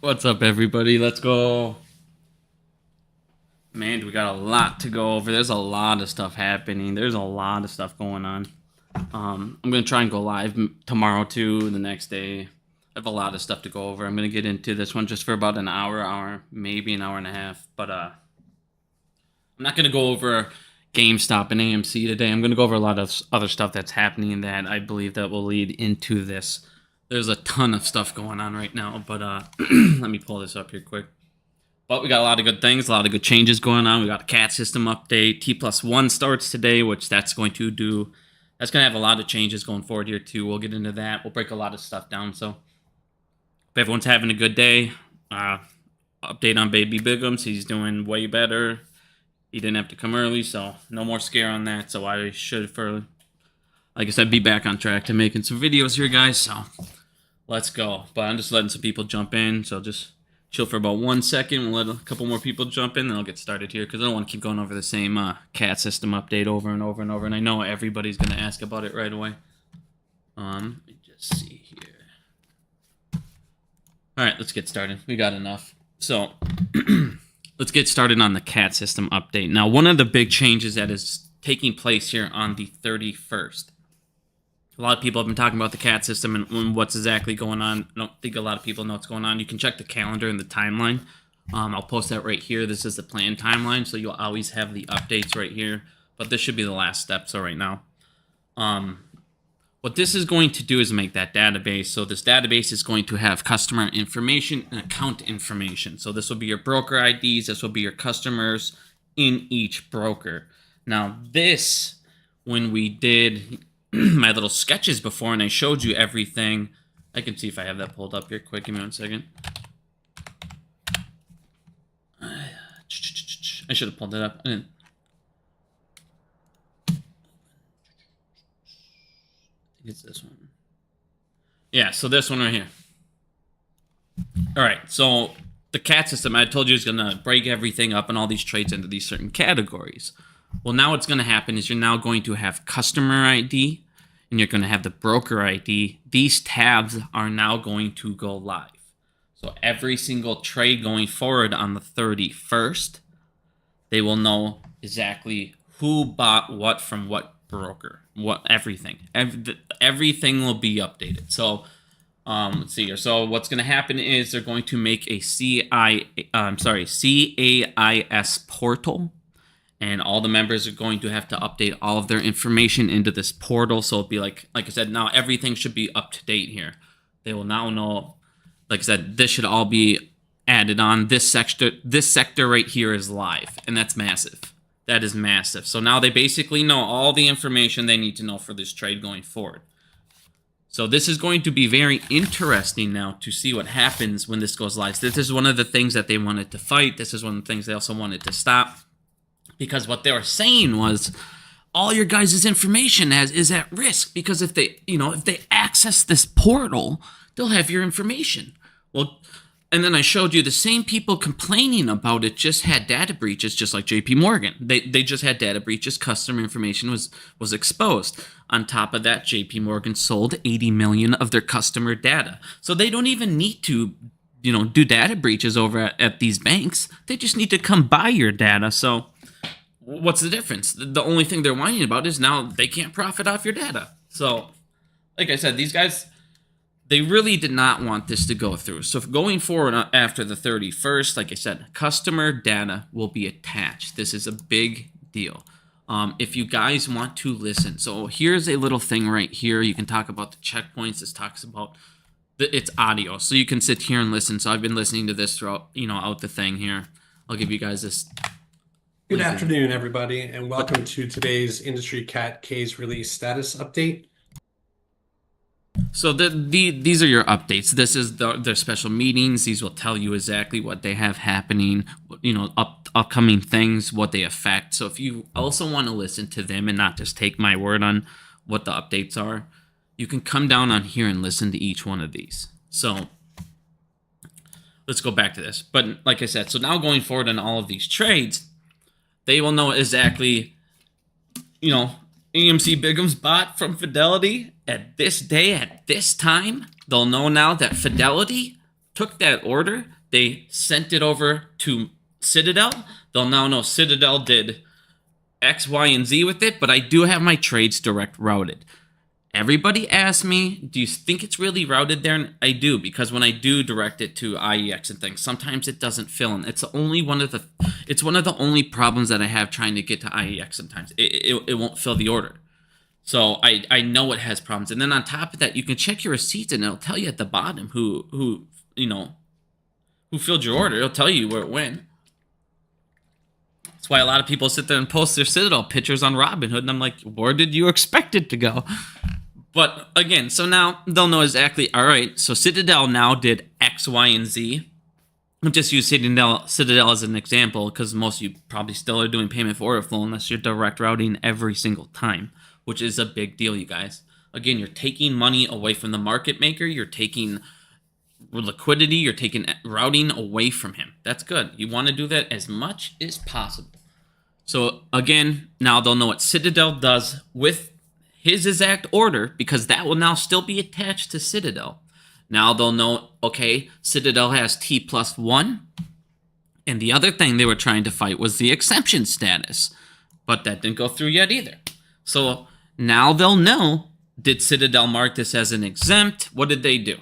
What's up, everybody? Let's go. Man, we got a lot to go over. There's a lot of stuff happening. There's a lot of stuff going on. I'm going to try and go live tomorrow, too, the next day. I have a lot of stuff to go over. I'm going to get into this one just for about an hour, maybe an hour and a half. But I'm not going to go over GameStop and AMC today. I'm going to go over a lot of other stuff that's happening that I believe that will lead into this. There's a ton of stuff going on right now, but let me pull this up here quick. But we got a lot of good things, a lot of good changes going on. We got a CAT system update. T+1 starts today, which that's going to have a lot of changes going forward here too. We'll get into that. We'll break a lot of stuff down. So if everyone's having a good day, update on Baby Bigums. He's doing way better. He didn't have to come early, so no more scare on that. So I should, like I said, be back on track to making some videos here, guys. So let's go. But I'm just letting some people jump in, so just chill for about 1 second. We'll let a couple more people jump in, then I'll get started here, because I don't want to keep going over the same CAT system update over and over and over, and I know everybody's going to ask about it right away. Let me just see here. All right, let's get started. We got enough. So let's get started on the CAT system update. Now, one of the big changes that is taking place here on the 31st. A lot of people have been talking about the CAT system and what's exactly going on. I don't think a lot of people know what's going on. You can check the calendar and the timeline. I'll post that right here. This is the planned timeline, so you'll always have the updates right here. But this should be the last step, so right now. What this is going to do is make that database. So this database is going to have customer information and account information. So this will be your broker IDs. This will be your customers in each broker. Now this, when we did my little sketches before and I showed you everything, I can see if I have that pulled up here quick. Give me 1 second. I should have pulled it up. I didn't. I think it's this one. Yeah, so this one right here. All right, so the CAT system, I told you, is going to break everything up and all these trades into these certain categories. Well, now what's going to happen is you're now going to have customer ID and you're going to have the broker ID. These tabs are now going to go live. So every single trade going forward on the 31st, they will know exactly who bought what from what broker, everything. Everything will be updated. So let's see here. So what's going to happen is they're going to make a CAIS portal. And all the members are going to have to update all of their information into this portal. So it'll be like I said, now everything should be up to date here. They will now know, like I said, this should all be added on. This sector right here is live, and that's massive. That is massive. So now they basically know all the information they need to know for this trade going forward. So this is going to be very interesting now to see what happens when this goes live. This is one of the things that they wanted to fight. This is one of the things they also wanted to stop. Because what they were saying was, all your guys' information is at risk, because if they access this portal, they'll have your information. Well, and then I showed you the same people complaining about it just had data breaches, just like JP Morgan. They just had data breaches. Customer information was exposed. On top of that, JP Morgan sold 80 million of their customer data. So they don't even need to do data breaches over at these banks. They just need to come buy your data. So what's the difference? The only thing they're whining about is now they can't profit off your data. So, like I said, these guys, they really did not want this to go through. So going forward after the 31st, like I said, customer data will be attached. This is a big deal. If you guys want to listen. So here's a little thing right here. You can talk about the checkpoints. This talks about it's audio. So you can sit here and listen. So I've been listening to this throughout, out the thing here. I'll give you guys this. Good afternoon, everybody, and welcome to today's industry CAT case release status update. So these are your updates. This is their special meetings. These will tell you exactly what they have happening, upcoming things, what they affect. So if you also want to listen to them and not just take my word on what the updates are, you can come down on here and listen to each one of these. So let's go back to this. But like I said, so now going forward on all of these trades, they will know exactly, AMC Bigums bought from Fidelity at this day, at this time. They'll know now that Fidelity took that order, they sent it over to Citadel. They'll now know Citadel did X, Y, and Z with it, but I do have my trades direct routed. Everybody asks me, do you think it's really routed there? And I do, because when I do direct it to IEX and things, sometimes it doesn't fill in. It's one of the only problems that I have trying to get to IEX sometimes. It won't fill the order. So I know it has problems. And then on top of that, you can check your receipts and it'll tell you at the bottom who filled your order. It'll tell you where it went. That's why a lot of people sit there and post their Citadel pictures on Robinhood, and I'm like, where did you expect it to go? But again, so now they'll know exactly, all right, so Citadel now did X, Y, and Z. I'll just use Citadel as an example, because most of you probably still are doing payment for order flow unless you're direct routing every single time, which is a big deal, you guys. Again, you're taking money away from the market maker. You're taking liquidity. You're taking routing away from him. That's good. You want to do that as much as possible. So again, now they'll know what Citadel does with his exact order, because that will now still be attached to Citadel. Now they'll know, okay, Citadel has T+1. And the other thing they were trying to fight was the exemption status. But that didn't go through yet either. So now they'll know, did Citadel mark this as an exempt? What did they do?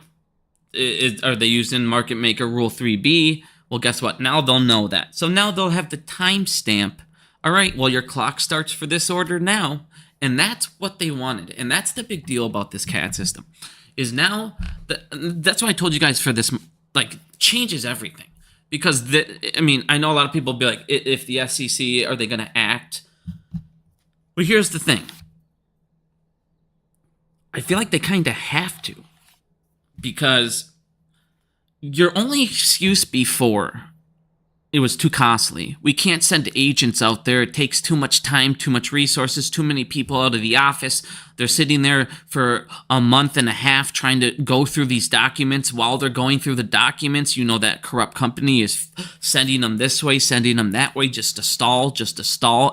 Are they using Market Maker Rule 3B? Well, guess what? Now they'll know that. So now they'll have the timestamp. All right, well, your clock starts for this order now. And that's what they wanted. And that's the big deal about this CAD system. Is now, that's why I told you guys for this, like, changes everything. Because, I know a lot of people will be like, if the SEC, are they going to act? But here's the thing. I feel like they kind of have to. Because your only excuse before, it was too costly. We can't send agents out there. It takes too much time, too much resources, too many people out of the office. They're sitting there for a month and a half trying to go through these documents. While they're going through the documents, you know that corrupt company is sending them this way, sending them that way, just to stall,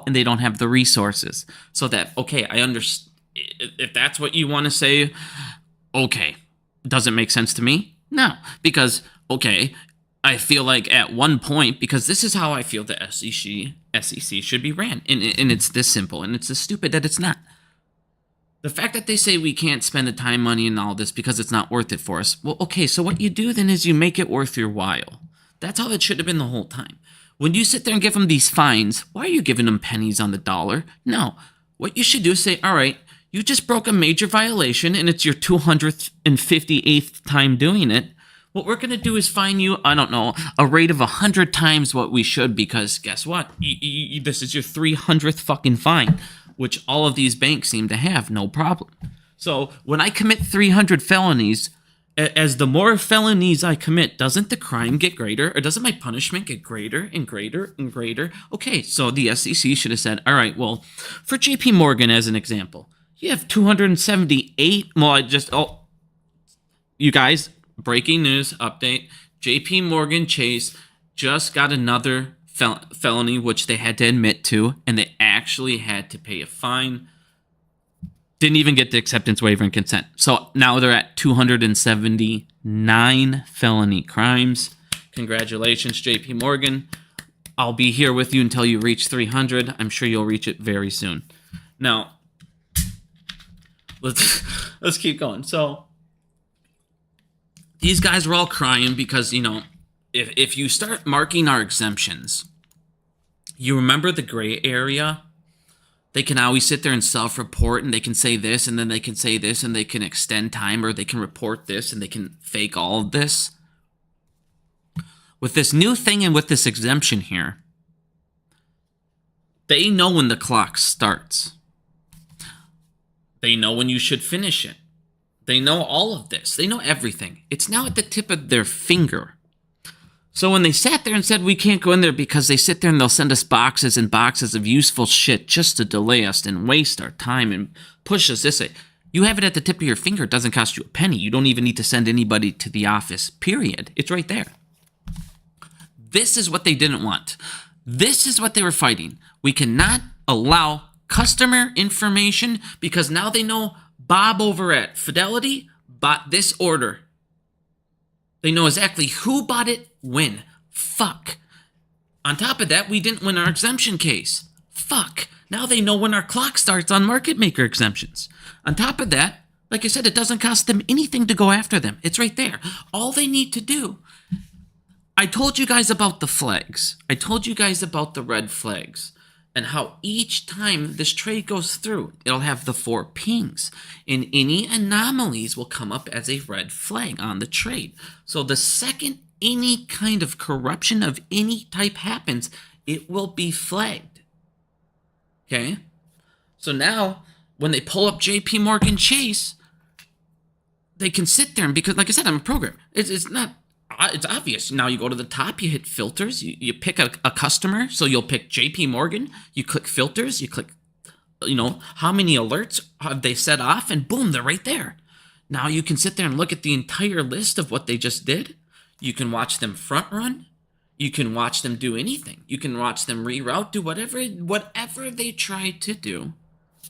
and they don't have the resources. So that, okay, I understand. If that's what you want to say, okay. Does it make sense to me? No, because, okay, I feel like at one point, because this is how I feel the SEC should be ran, and it's this simple, and it's this stupid that it's not. The fact that they say we can't spend the time, money, and all this because it's not worth it for us. Well, okay, so what you do then is you make it worth your while. That's how it should have been the whole time. When you sit there and give them these fines, why are you giving them pennies on the dollar? No. What you should do is say, all right, you just broke a major violation, and it's your 258th time doing it. What we're going to do is fine you, I don't know, a rate of 100 times what we should, because guess what? This is your 300th fucking fine, which all of these banks seem to have, no problem. So when I commit 300 felonies, as the more felonies I commit, doesn't the crime get greater, or doesn't my punishment get greater and greater and greater? Okay, so the SEC should have said, all right, well, for JP Morgan as an example, you have 278, you guys, breaking news update, JP Morgan Chase just got another felony, which they had to admit to, and they actually had to pay a fine. Didn't even get the acceptance waiver and consent. So now they're at 279 felony crimes. Congratulations, JP Morgan. I'll be here with you until you reach 300. I'm sure you'll reach it very soon. Now, let's keep going. So these guys were all crying because, if you start marking our exemptions, you remember the gray area? They can always sit there and self-report, and they can say this, and then they can say this, and they can extend time, or they can report this, and they can fake all of this. With this new thing and with this exemption here, they know when the clock starts. They know when you should finish it. They know all of this. They know everything. It's now at the tip of their finger. So when they sat there and said we can't go in there because they sit there and they'll send us boxes and boxes of useful shit just to delay us and waste our time and push us this way. You have it at the tip of your finger. It doesn't cost you a penny. You don't even need to send anybody to the office, period. It's right there. This is what they didn't want. This is what they were fighting. We cannot allow customer information because now they know Bob over at Fidelity bought this order. They know exactly who bought it, when. Fuck. On top of that, we didn't win our exemption case. Fuck. Now they know when our clock starts on market maker exemptions. On top of that, like I said, it doesn't cost them anything to go after them. It's right there. All they need to do. I told you guys about the flags. I told you guys about the red flags and how each time this trade goes through, it'll have the 4 pings, and any anomalies will come up as a red flag on the trade. So the second any kind of corruption of any type happens, it will be flagged. Okay? So now, when they pull up JP Morgan Chase, they can sit there, and because, like I said, I'm a programmer. It's not, it's obvious. Now you go to the top, you hit filters, you pick a customer. So you'll pick JP Morgan, you click filters, you click, how many alerts have they set off, and boom, they're right there. Now you can sit there and look at the entire list of what they just did. You can watch them front run. You can watch them do anything. You can watch them reroute, do whatever they tried to do.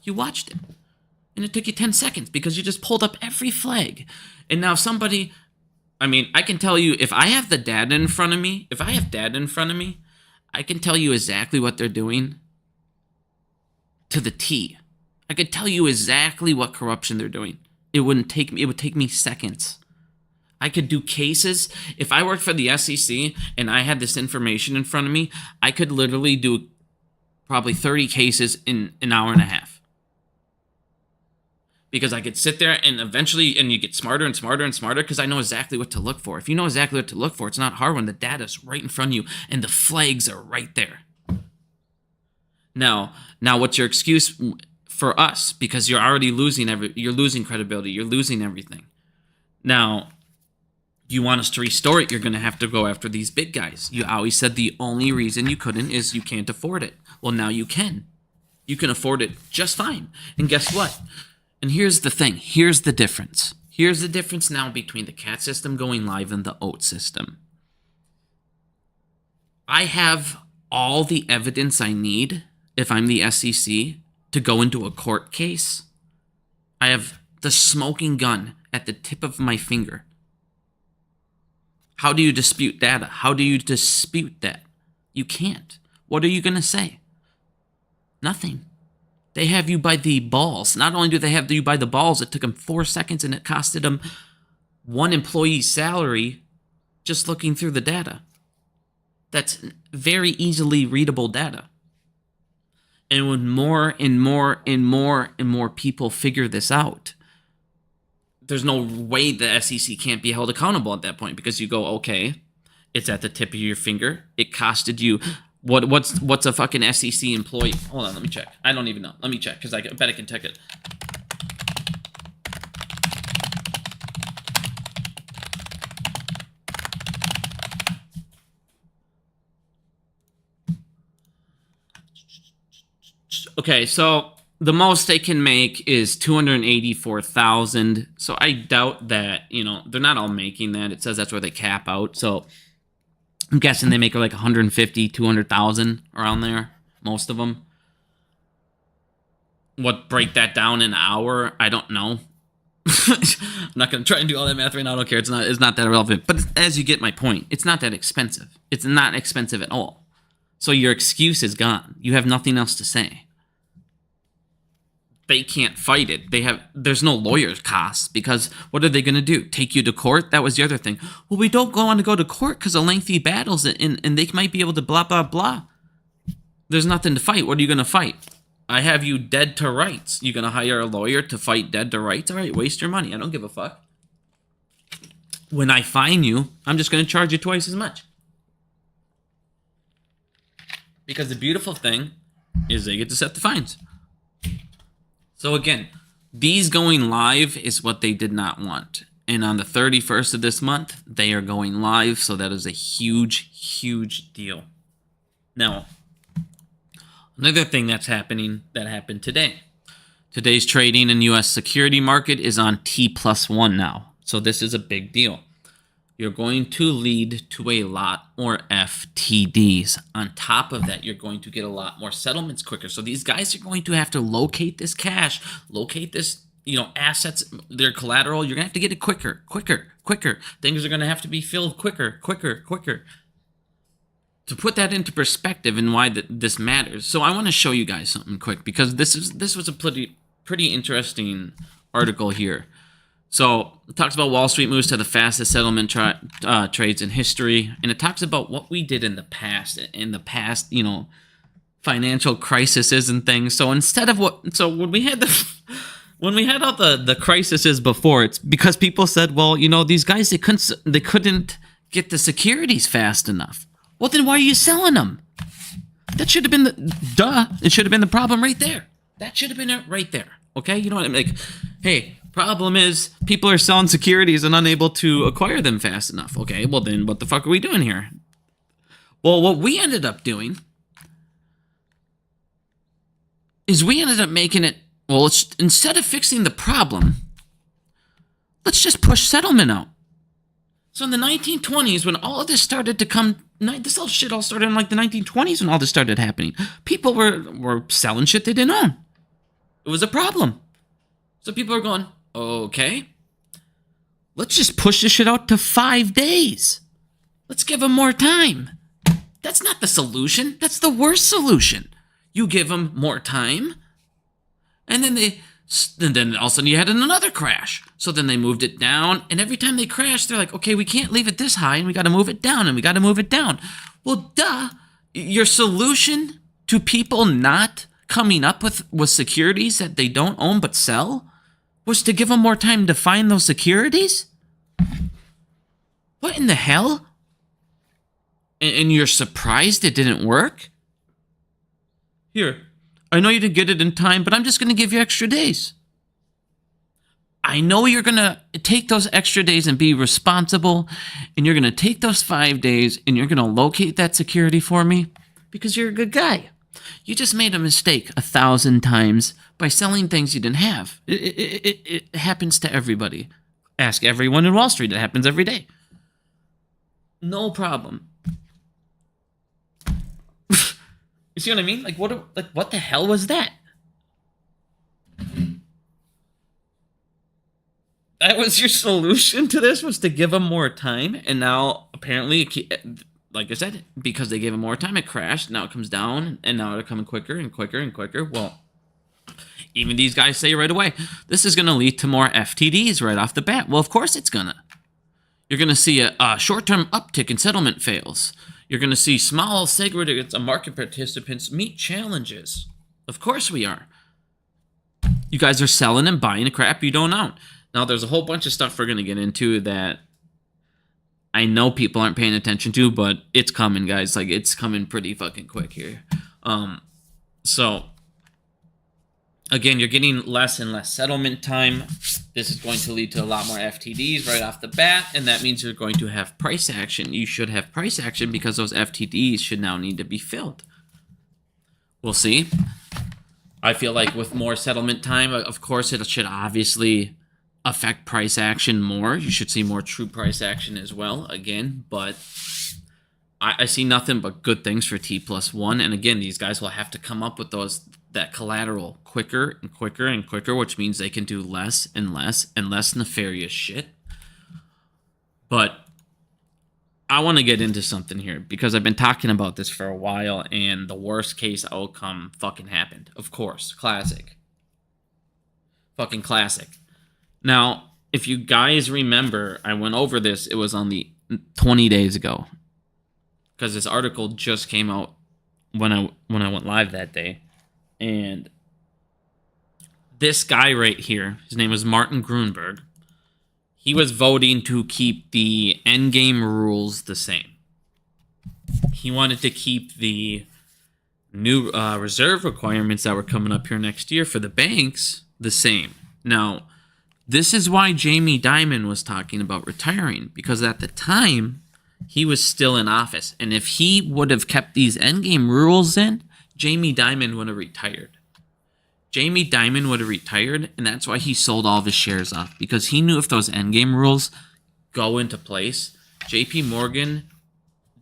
You watched it. And it took you 10 seconds because you just pulled up every flag. And now somebody, I can tell you, if I have the data in front of me, I can tell you exactly what they're doing to the T. I could tell you exactly what corruption they're doing. It would take me seconds. I could do cases. If I worked for the SEC and I had this information in front of me, I could literally do probably 30 cases in an hour and a half. Because I could sit there and eventually, and you get smarter and smarter and smarter because I know exactly what to look for. If you know exactly what to look for, it's not hard when the data's right in front of you and the flags are right there. Now what's your excuse for us? Because you're already losing you're losing credibility, you're losing everything. Now, you want us to restore it, you're going to have to go after these big guys. You always said the only reason you couldn't is you can't afford it. Well, now you can. You can afford it just fine. And guess what? And here's the thing. Here's the difference. Here's the difference now between the CAT system going live and the OAT system. I have all the evidence I need if I'm the SEC to go into a court case. I have the smoking gun at the tip of my finger. How do you dispute data? How do you dispute that? You can't. What are you going to say? Nothing. They have you by the balls. Not only do they have you by the balls, it took them 4 seconds and it costed them 1 employee's salary just looking through the data. That's very easily readable data. And when more and more and more and more people figure this out, there's no way the SEC can't be held accountable at that point because you go, okay, it's at the tip of your finger. It costed you what's a fucking SEC employee? Hold on, let me check. I don't even know. Let me check because I bet I can check it. Okay, so the most they can make is 284,000. So I doubt that, they're not all making that. It says that's where they cap out. So I'm guessing they make like 150, 200,000 around there. Most of them. What, break that down in an hour? I don't know. I'm not going to try and do all that math right now. I don't care. It's not that relevant. But as you get my point, it's not that expensive. It's not expensive at all. So your excuse is gone. You have nothing else to say. They can't fight it. There's no lawyer's costs because what are they going to do? Take you to court? That was the other thing. Well, we don't want to go to court because of lengthy battles and they might be able to blah, blah, blah. There's nothing to fight. What are you going to fight? I have you dead to rights. You going to hire a lawyer to fight dead to rights? All right, waste your money. I don't give a fuck. When I fine you, I'm just going to charge you twice as much. Because the beautiful thing is they get to set the fines. So again, these going live is what they did not want. And on the 31st of this month, they are going live. So that is a huge, huge deal. Now, another thing that happened today. Today's trading in U.S. security market is on T+1 now. So this is a big deal. You're going to lead to a lot more FTDs. On top of that, you're going to get a lot more settlements quicker. So these guys are going to have to locate this cash, locate this, assets, their collateral. You're going to have to get it quicker. quicker. Things are going to have to be filled quicker. To put that into perspective and why this matters. So I want to show you guys something quick, because this was a pretty interesting article here. So it talks about Wall Street moves to the fastest settlement trades in history, and it talks about what we did in the past, you know, financial crises and things. So instead of when we had all the crises before, it's because people said, well, you know, these guys, they couldn't get the securities fast enough. Well, then why are you selling them? That should have been it should have been the problem right there. That should have been it right there. Okay, you know what I mean? Like, hey, problem is people are selling securities and unable to acquire them fast enough. Okay, well then what the fuck are we doing here? Well, what we ended up doing is we ended up making it, well, instead of fixing the problem, let's just push settlement out. So in the 1920s, when all of this started to come, this whole shit all started in like the 1920s when all this started happening. People were selling shit they didn't own. It was a problem. So people are going, okay, let's just push this shit out to 5 days. Let's give them more time. That's not the solution. That's the worst solution. You give them more time, and then all of a sudden you had another crash. So then they moved it down, and every time they crash, they're like, okay, we can't leave it this high, and we got to move it down, and we got to move it down. Well, duh. Your solution to people not coming up with securities that they don't own but sell was to give them more time to find those securities? What in the hell? And you're surprised it didn't work? Here, I know you didn't get it in time, but I'm just going to give you extra days. I know you're going to take those extra days and be responsible, and you're going to take those 5 days, and you're going to locate that security for me because you're a good guy. You just made a mistake 1,000 times by selling things you didn't have. It happens to everybody. Ask everyone in Wall Street. It happens every day. No problem. You see what I mean? Like what the hell was that? That was your solution to this, was to give them more time, and now apparently, like I said, because they gave them more time, it crashed. Now it comes down, and now they're coming quicker and quicker and quicker. Well, even these guys say right away, this is going to lead to more FTDs right off the bat. Well, of course it's gonna. You're going to see a short-term uptick in settlement fails. You're going to see small segregates of market participants meet challenges. Of course we are. You guys are selling and buying the crap you don't own. Now, there's a whole bunch of stuff we're going to get into that I know people aren't paying attention to, but it's coming, guys. Like, it's coming pretty fucking quick here. So, again, you're getting less and less settlement time. This is going to lead to a lot more FTDs right off the bat, and that means you're going to have price action. You should have price action because those FTDs should now need to be filled. We'll see. I feel like with more settlement time, of course, it should obviously affect price action more. You should see more true price action as well, again, but I see nothing but good things for T+1, and again, these guys will have to come up with that collateral quicker and quicker and quicker, which means they can do less and less and less nefarious shit. But I want to get into something here because I've been talking about this for a while, and the worst case outcome fucking happened. Of course, classic. Fucking classic. Now, if you guys remember, I went over this. It was on the 20 days ago, because this article just came out when I went live that day. And this guy right here, his name was Martin Grunberg. He was voting to keep the endgame rules the same. He wanted to keep the new reserve requirements that were coming up here next year for the banks the same. Now, this is why Jamie Dimon was talking about retiring, because at the time, he was still in office. And if he would have kept these endgame rules in, Jamie Dimon would have retired. Jamie Dimon would have retired, and that's why he sold all of his shares off, because he knew if those endgame rules go into place, JP Morgan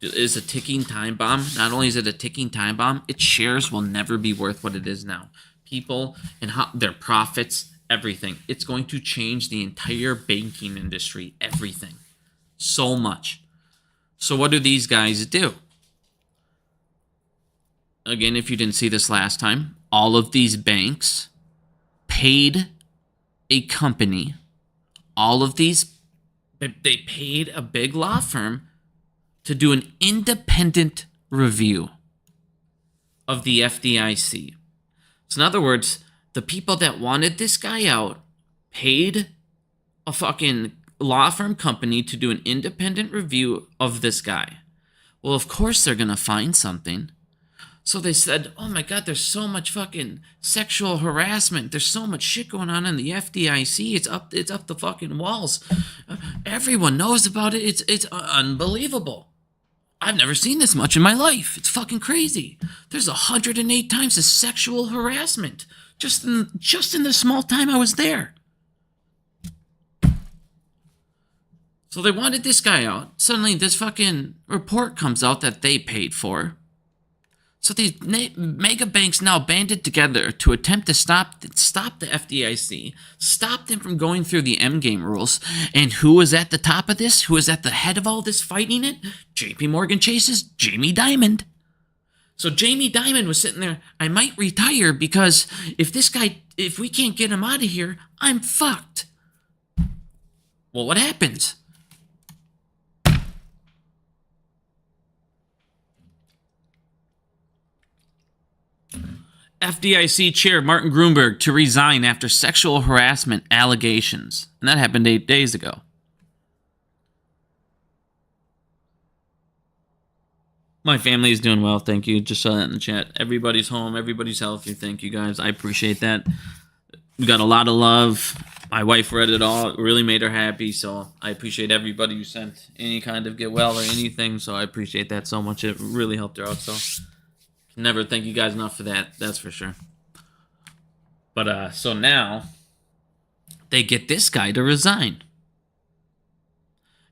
is a ticking time bomb. Not only is it a ticking time bomb, its shares will never be worth what it is now. People and their profits everything. It's going to change the entire banking industry, everything. So much. So what do these guys do? Again, if you didn't see this last time, all of these banks paid a company, they paid a big law firm to do an independent review of the FDIC. So in other words, the people that wanted this guy out paid a fucking law firm company to do an independent review of this guy. Well, of course they're going to find something. So they said, oh my God, there's so much fucking sexual harassment. There's so much shit going on in the FDIC. It's up the fucking walls. Everyone knows about it. It's unbelievable. I've never seen this much in my life. It's fucking crazy. There's 108 times the sexual harassment just in the small time I was there. So they wanted this guy out. Suddenly this fucking report comes out that they paid for. So these mega banks now banded together to attempt to stop the FDIC, stop them from going through the endgame rules. And who was at the top of this? Who was at the head of all this fighting it? JP Morgan Chase's Jamie Dimon. So Jamie Dimon was sitting there, I might retire because if we can't get him out of here, I'm fucked. Well, what happens? FDIC Chair Martin Gruenberg to resign after sexual harassment allegations. And that happened 8 days ago. My family is doing well, thank you. Just saw that in the chat. Everybody's home, everybody's healthy. Thank you guys. I appreciate that. We got a lot of love. My wife read it all. It really made her happy. So I appreciate everybody who sent any kind of get well or anything. So I appreciate that so much. It really helped her out. So never thank you guys enough for that. That's for sure. But so now they get this guy to resign.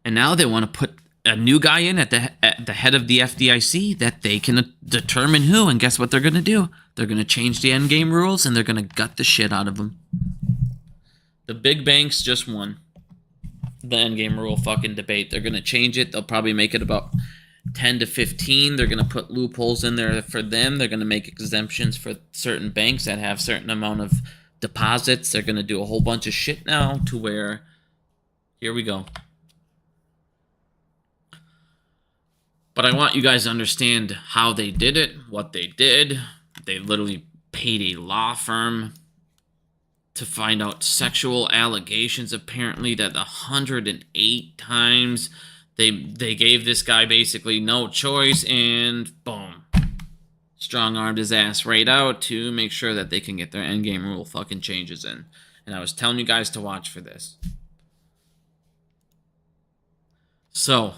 And now they want to put a new guy in at the head of the FDIC that they can determine who. And guess what they're going to do? They're going to change the endgame rules and they're going to gut the shit out of them. The big banks just won the endgame rule fucking debate. They're going to change it. They'll probably make it about 10 to 15. They're going to put loopholes in there for them. They're going to make exemptions for certain banks that have certain amount of deposits. They're going to do a whole bunch of shit now to where, here we go. But I want you guys to understand how they did it, what they did. They literally paid a law firm to find out sexual allegations, apparently that 108 times they gave this guy basically no choice, and boom, strong-armed his ass right out to make sure that they can get their endgame rule fucking changes in. And I was telling you guys to watch for this. So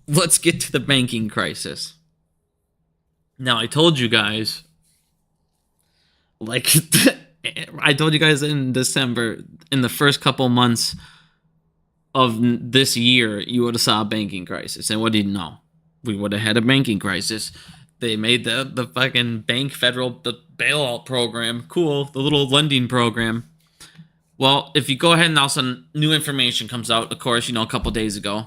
let's get to the banking crisis. Now, I told you guys, like, I told you guys in December, in the first couple months of this year, you would have saw a banking crisis. And what did you know? We would have had a banking crisis. They made the fucking the bailout program cool, the little lending program. Well, if you go ahead and all of a sudden new information comes out, of course, a couple days ago,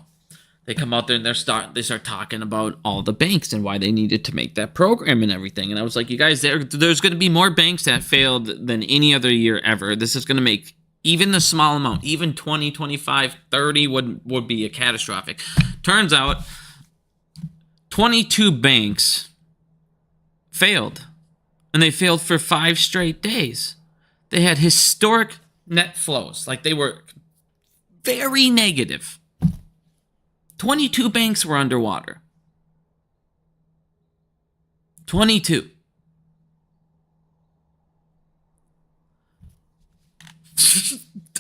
they come out there and they start talking about all the banks and why they needed to make that program and everything. And I was like, you guys, there's going to be more banks that failed than any other year ever. This is going to make even the small amount, even 20, 25, 30 would be a catastrophic. Turns out 22 banks failed, and they failed for 5 straight days. They had historic net flows. Like, they were very negative. 22 banks were underwater. 22.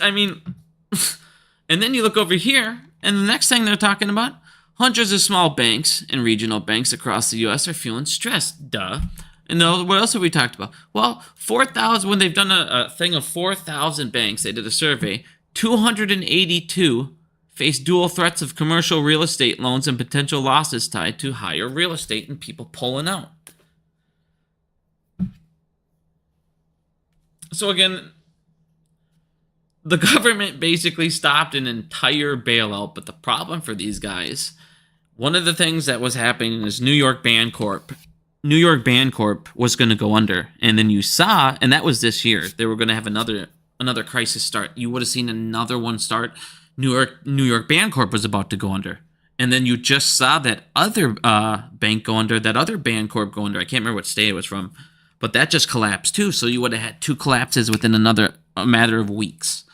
I mean, and then you look over here, and the next thing they're talking about, hundreds of small banks and regional banks across the U.S. are feeling stressed. Duh. And what else have we talked about? Well, 4,000, when they've done a thing of 4,000 banks, they did a survey, 282 face dual threats of commercial real estate loans and potential losses tied to higher real estate and people pulling out. So again, the government basically stopped an entire bailout, but the problem for these guys, one of the things that was happening is New York Bancorp was going to go under, and then you saw, and that was this year, they were going to have another crisis start. You would have seen another one start. New York Bancorp was about to go under, and then you just saw that other bank go under, that other Bancorp go under. I can't remember what state it was from, but that just collapsed too. So you would have had two collapses within a matter of weeks.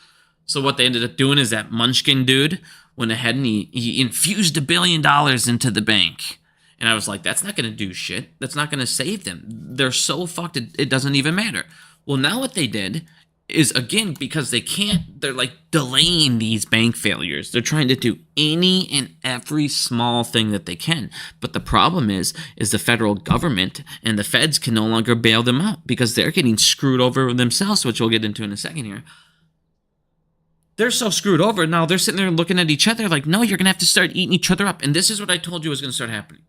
So what they ended up doing is that Munchkin dude went ahead and he infused $1 billion into the bank. And I was like, that's not going to do shit. That's not going to save them. They're so fucked, it doesn't even matter. Well, now what they did is, again, because they can't, they're like delaying these bank failures. They're trying to do any and every small thing that they can. But the problem is the federal government and the feds can no longer bail them out because they're getting screwed over themselves, which we'll get into in a second here. They're so screwed over now. They're sitting there looking at each other like, no, you're going to have to start eating each other up. And this is what I told you was going to start happening.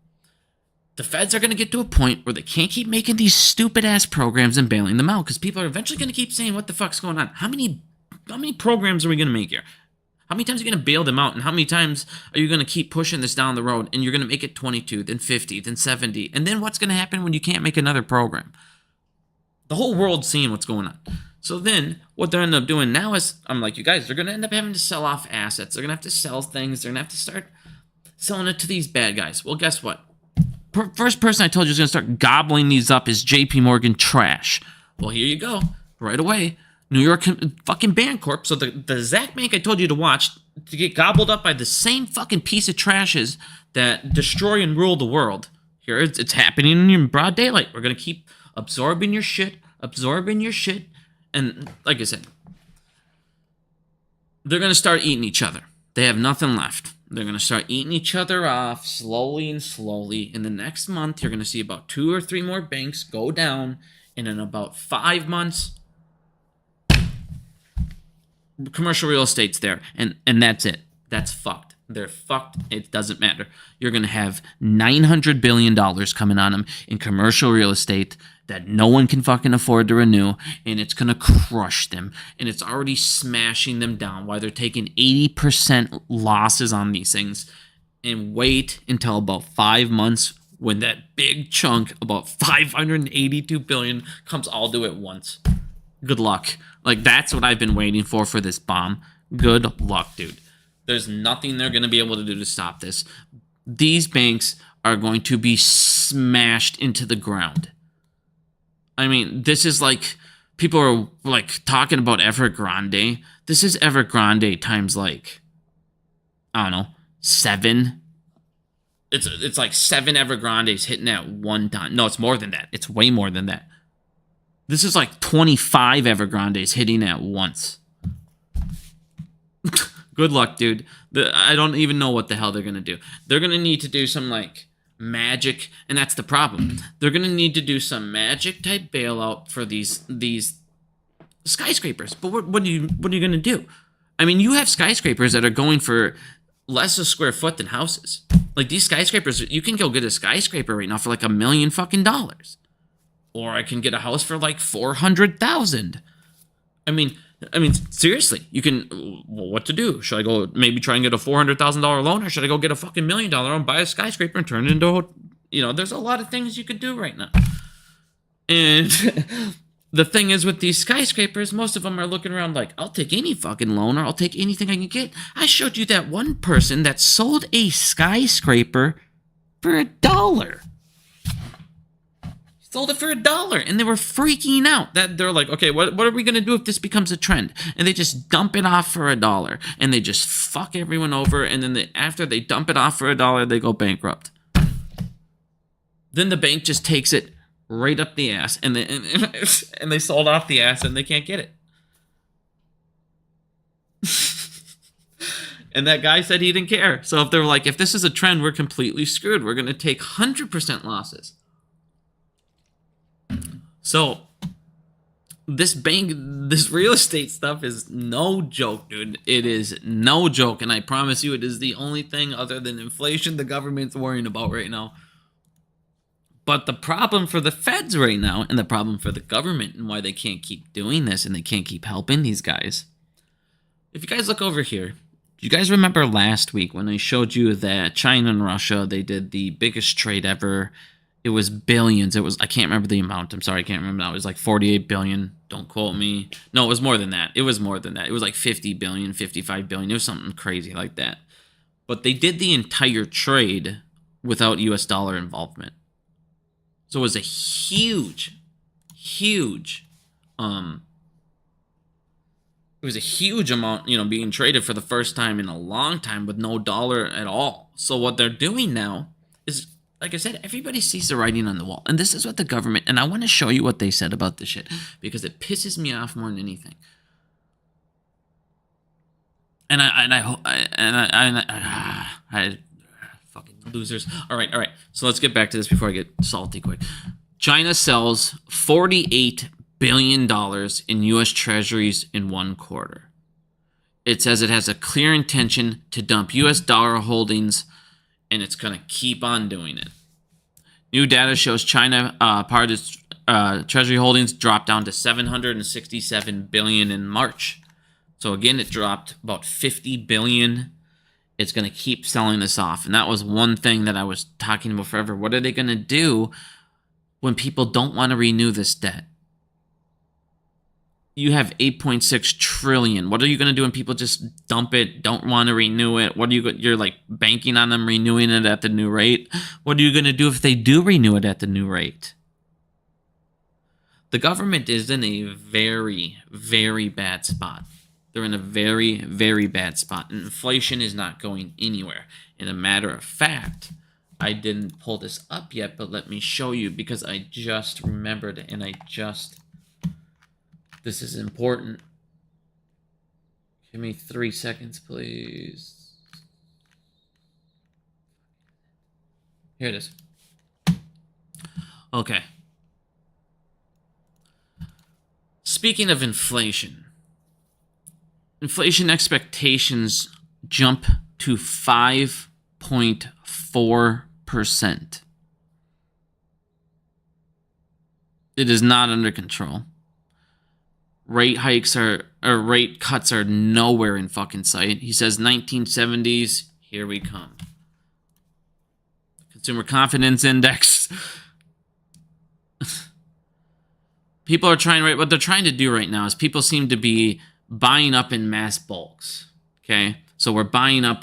The feds are going to get to a point where they can't keep making these stupid-ass programs and bailing them out because people are eventually going to keep saying, what the fuck's going on? How many programs are we going to make here? How many times are you going to bail them out? And how many times are you going to keep pushing this down the road? And you're going to make it 22, then 50, then 70. And then what's going to happen when you can't make another program? The whole world's seeing what's going on. So then what they're ending up doing now is, I'm like, you guys, they're going to end up having to sell off assets. They're going to have to sell things. They're going to have to start selling it to these bad guys. Well, guess what? First person I told you is going to start gobbling these up is JP Morgan trash. Well, here you go. Right away. New York fucking Bancorp. So the exact bank I told you to watch to get gobbled up by the same fucking piece of trashes that destroy and rule the world. Here it's happening in broad daylight. We're going to keep absorbing your shit. And like I said, they're going to start eating each other. They have nothing left. They're going to start eating each other off slowly and slowly. In the next month, you're going to see about 2 or 3 more banks go down. And in about 5 months, commercial real estate's there. And that's it. That's fucked. They're fucked. It doesn't matter. You're going to have $900 billion coming on them in commercial real estate that no one can fucking afford to renew, and it's going to crush them, and it's already smashing them down while they're taking 80% losses on these things. And wait until about 5 months when that big chunk, about $582 billion, comes all due at once. Good luck. Like, that's what I've been waiting for this bomb. Good luck, dude. There's nothing they're going to be able to do to stop this. These banks are going to be smashed into the ground. I mean, this is like, people are like talking about Evergrande. This is Evergrande times like, I don't know, 7. It's like 7 Evergrandes hitting at one time. No, it's more than that. It's way more than that. This is like 25 Evergrandes hitting at once. Good luck, dude. I don't even know what the hell they're going to do. They're going to need to do some like magic, and that's the problem. They're going to need to do some magic type bailout for these skyscrapers. But what are you going to do? I mean, you have skyscrapers that are going for less a square foot than houses. Like these skyscrapers, you can go get a skyscraper right now for like $1 million fucking dollars. Or I can get a house for like $400,000. I mean, seriously, you can. Well, what to do? Should I go maybe try and get a $400,000 loan, or should I go get a fucking $1 million loan, buy a skyscraper, and turn it into a, there's a lot of things you could do right now. And the thing is with these skyscrapers, most of them are looking around like, I'll take any fucking loan, or I'll take anything I can get. I showed you that one person that sold a skyscraper for $1. Sold it for $1, and they were freaking out. That they're like, okay, what are we gonna do if this becomes a trend? And they just dump it off for $1, and they just fuck everyone over. And then after they dump it off for $1, they go bankrupt. Then the bank just takes it right up the ass, and they sold off the ass, and they can't get it. And that guy said he didn't care. So if they're like, if this is a trend, we're completely screwed. We're gonna take 100% losses. So, this real estate stuff is no joke, dude. It is no joke, and I promise you it is the only thing other than inflation the government's worrying about right now. But the problem for the feds right now, and the problem for the government, and why they can't keep doing this and they can't keep helping these guys. If you guys look over here, do you guys remember last week when I showed you that China and Russia, they did the biggest trade ever? It was billions. I can't remember the amount. I'm sorry, I can't remember now. It was like 48 billion. Don't quote me. No, it was more than that. It was like 50 billion, 55 billion. It was something crazy like that. But they did the entire trade without US dollar involvement. So it was a huge amount, being traded for the first time in a long time with no dollar at all. So what they're doing now is, like I said, everybody sees the writing on the wall. And this is what the government, and I want to show you what they said about this shit, because it pisses me off more than anything. And I fucking losers. All right. So let's get back to this before I get salty quick. China sells $48 billion in U.S. treasuries in one quarter. It says it has a clear intention to dump U.S. dollar holdings, and it's going to keep on doing it. New data shows China part of its treasury holdings dropped down to $767 billion in March. So again, it dropped about $50 billion. It's going to keep selling this off. And that was one thing that I was talking about forever. What are they going to do when people don't want to renew this debt? You have 8.6 trillion. What are you going to do when people just dump it, don't want to renew it? You're like banking on them renewing it at the new rate? What are you going to do if they do renew it at the new rate? The government is in a very, very bad spot. They're in a very, very bad spot. And inflation is not going anywhere. And a matter of fact, I didn't pull this up yet, but let me show you, because I just remembered it, and this is important. Give me 3 seconds, please. Here it is. Okay. Speaking of inflation expectations jump to 5.4%. It is not under control. Rate cuts are nowhere in fucking sight. He says 1970s, here we come. Consumer confidence index. People are what they're trying to do right now is people seem to be buying up in mass bulks. Okay? So we're buying up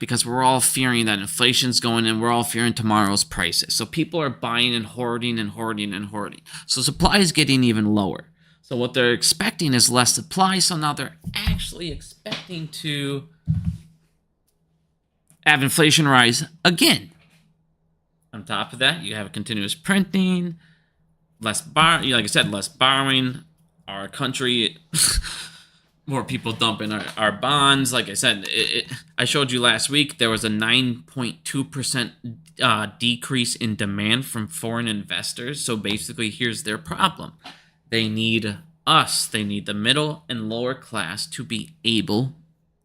because we're all fearing that inflation's going and we're all fearing tomorrow's prices. So people are buying and hoarding and hoarding and hoarding. So supply is getting even lower. So what they're expecting is less supply. So now they're actually expecting to have inflation rise again. On top of that, you have continuous printing, less borrowing. Our country, more people dumping our bonds. Like I said, I showed you last week, there was a 9.2% decrease in demand from foreign investors. So basically, here's their problem. They need us. They need the middle and lower class to be able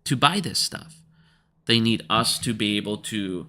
to buy this stuff. They need us to be able to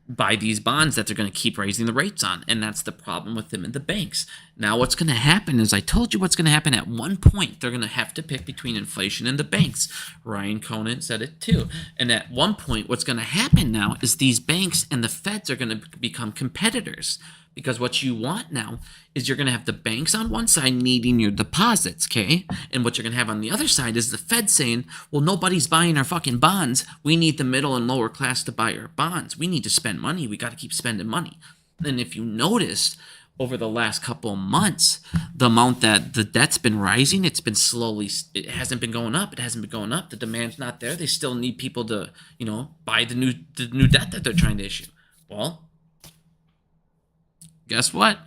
buy these bonds that they're going to keep raising the rates on. And that's the problem with them and the banks. Now, what's going to happen is, I told you what's going to happen at one point. They're going to have to pick between inflation and the banks. Ryan Conan said it too. And at one point, what's going to happen now is these banks and the feds are going to become competitors. Because what you want now is you're going to have the banks on one side needing your deposits, okay? And what you're going to have on the other side is the Fed saying, well, nobody's buying our fucking bonds. We need the middle and lower class to buy our bonds. We need to spend money. We got to keep spending money. And if you noticed, over the last couple of months, the amount that the debt's been rising, it hasn't been going up. It hasn't been going up. The demand's not there. They still need people to, buy the new debt that they're trying to issue. Well, guess what?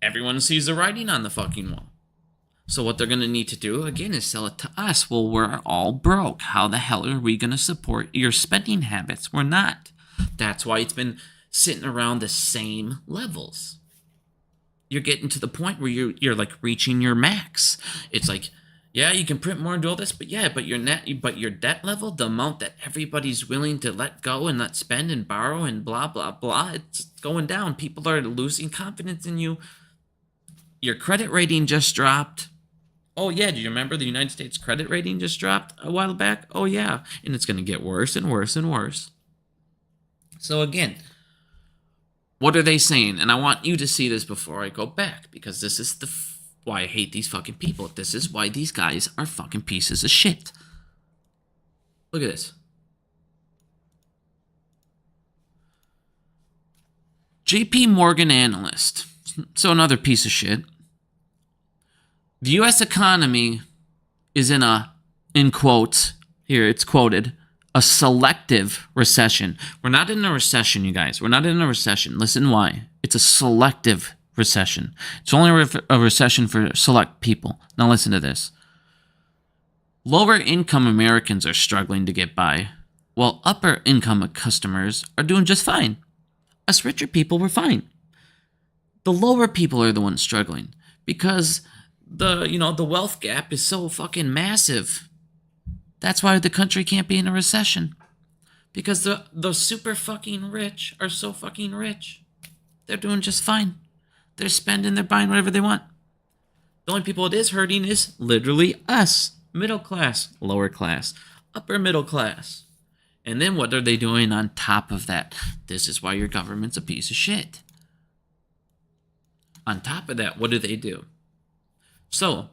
Everyone sees the writing on the fucking wall. So what they're going to need to do, again, is sell it to us. Well, we're all broke. How the hell are we going to support your spending habits? We're not. That's why it's been sitting around the same levels. You're getting to the point where you're like reaching your max. It's like Yeah, you can print more and do all this, but yeah, but your debt level, the amount that everybody's willing to let go and let spend and borrow and blah blah blah, it's going down. People are losing confidence in you. Your credit rating just dropped. Oh yeah, do you remember the United States credit rating just dropped a while back? Oh yeah, and it's going to get worse and worse and worse. So again, what are they saying? And I want you to see this before I go back, because this is why I hate these fucking people. This is why these guys are fucking pieces of shit. Look at this. JP Morgan analyst. So another piece of shit. The U.S. economy is in quotes, here it's quoted, a selective recession. We're not in a recession, you guys. We're not in a recession. Listen why. It's a selective recession. It's only a recession for select people. Now listen to this. Lower income Americans are struggling to get by, while upper income customers are doing just fine. Us richer people were fine. The lower people are the ones struggling because the wealth gap is so fucking massive. That's why the country can't be in a recession. Because the super fucking rich are so fucking rich. They're doing just fine. They're spending, they're buying whatever they want. The only people it is hurting is literally us. Middle class, lower class, upper middle class. And then what are they doing on top of that? This is why your government's a piece of shit. On top of that, what do? So,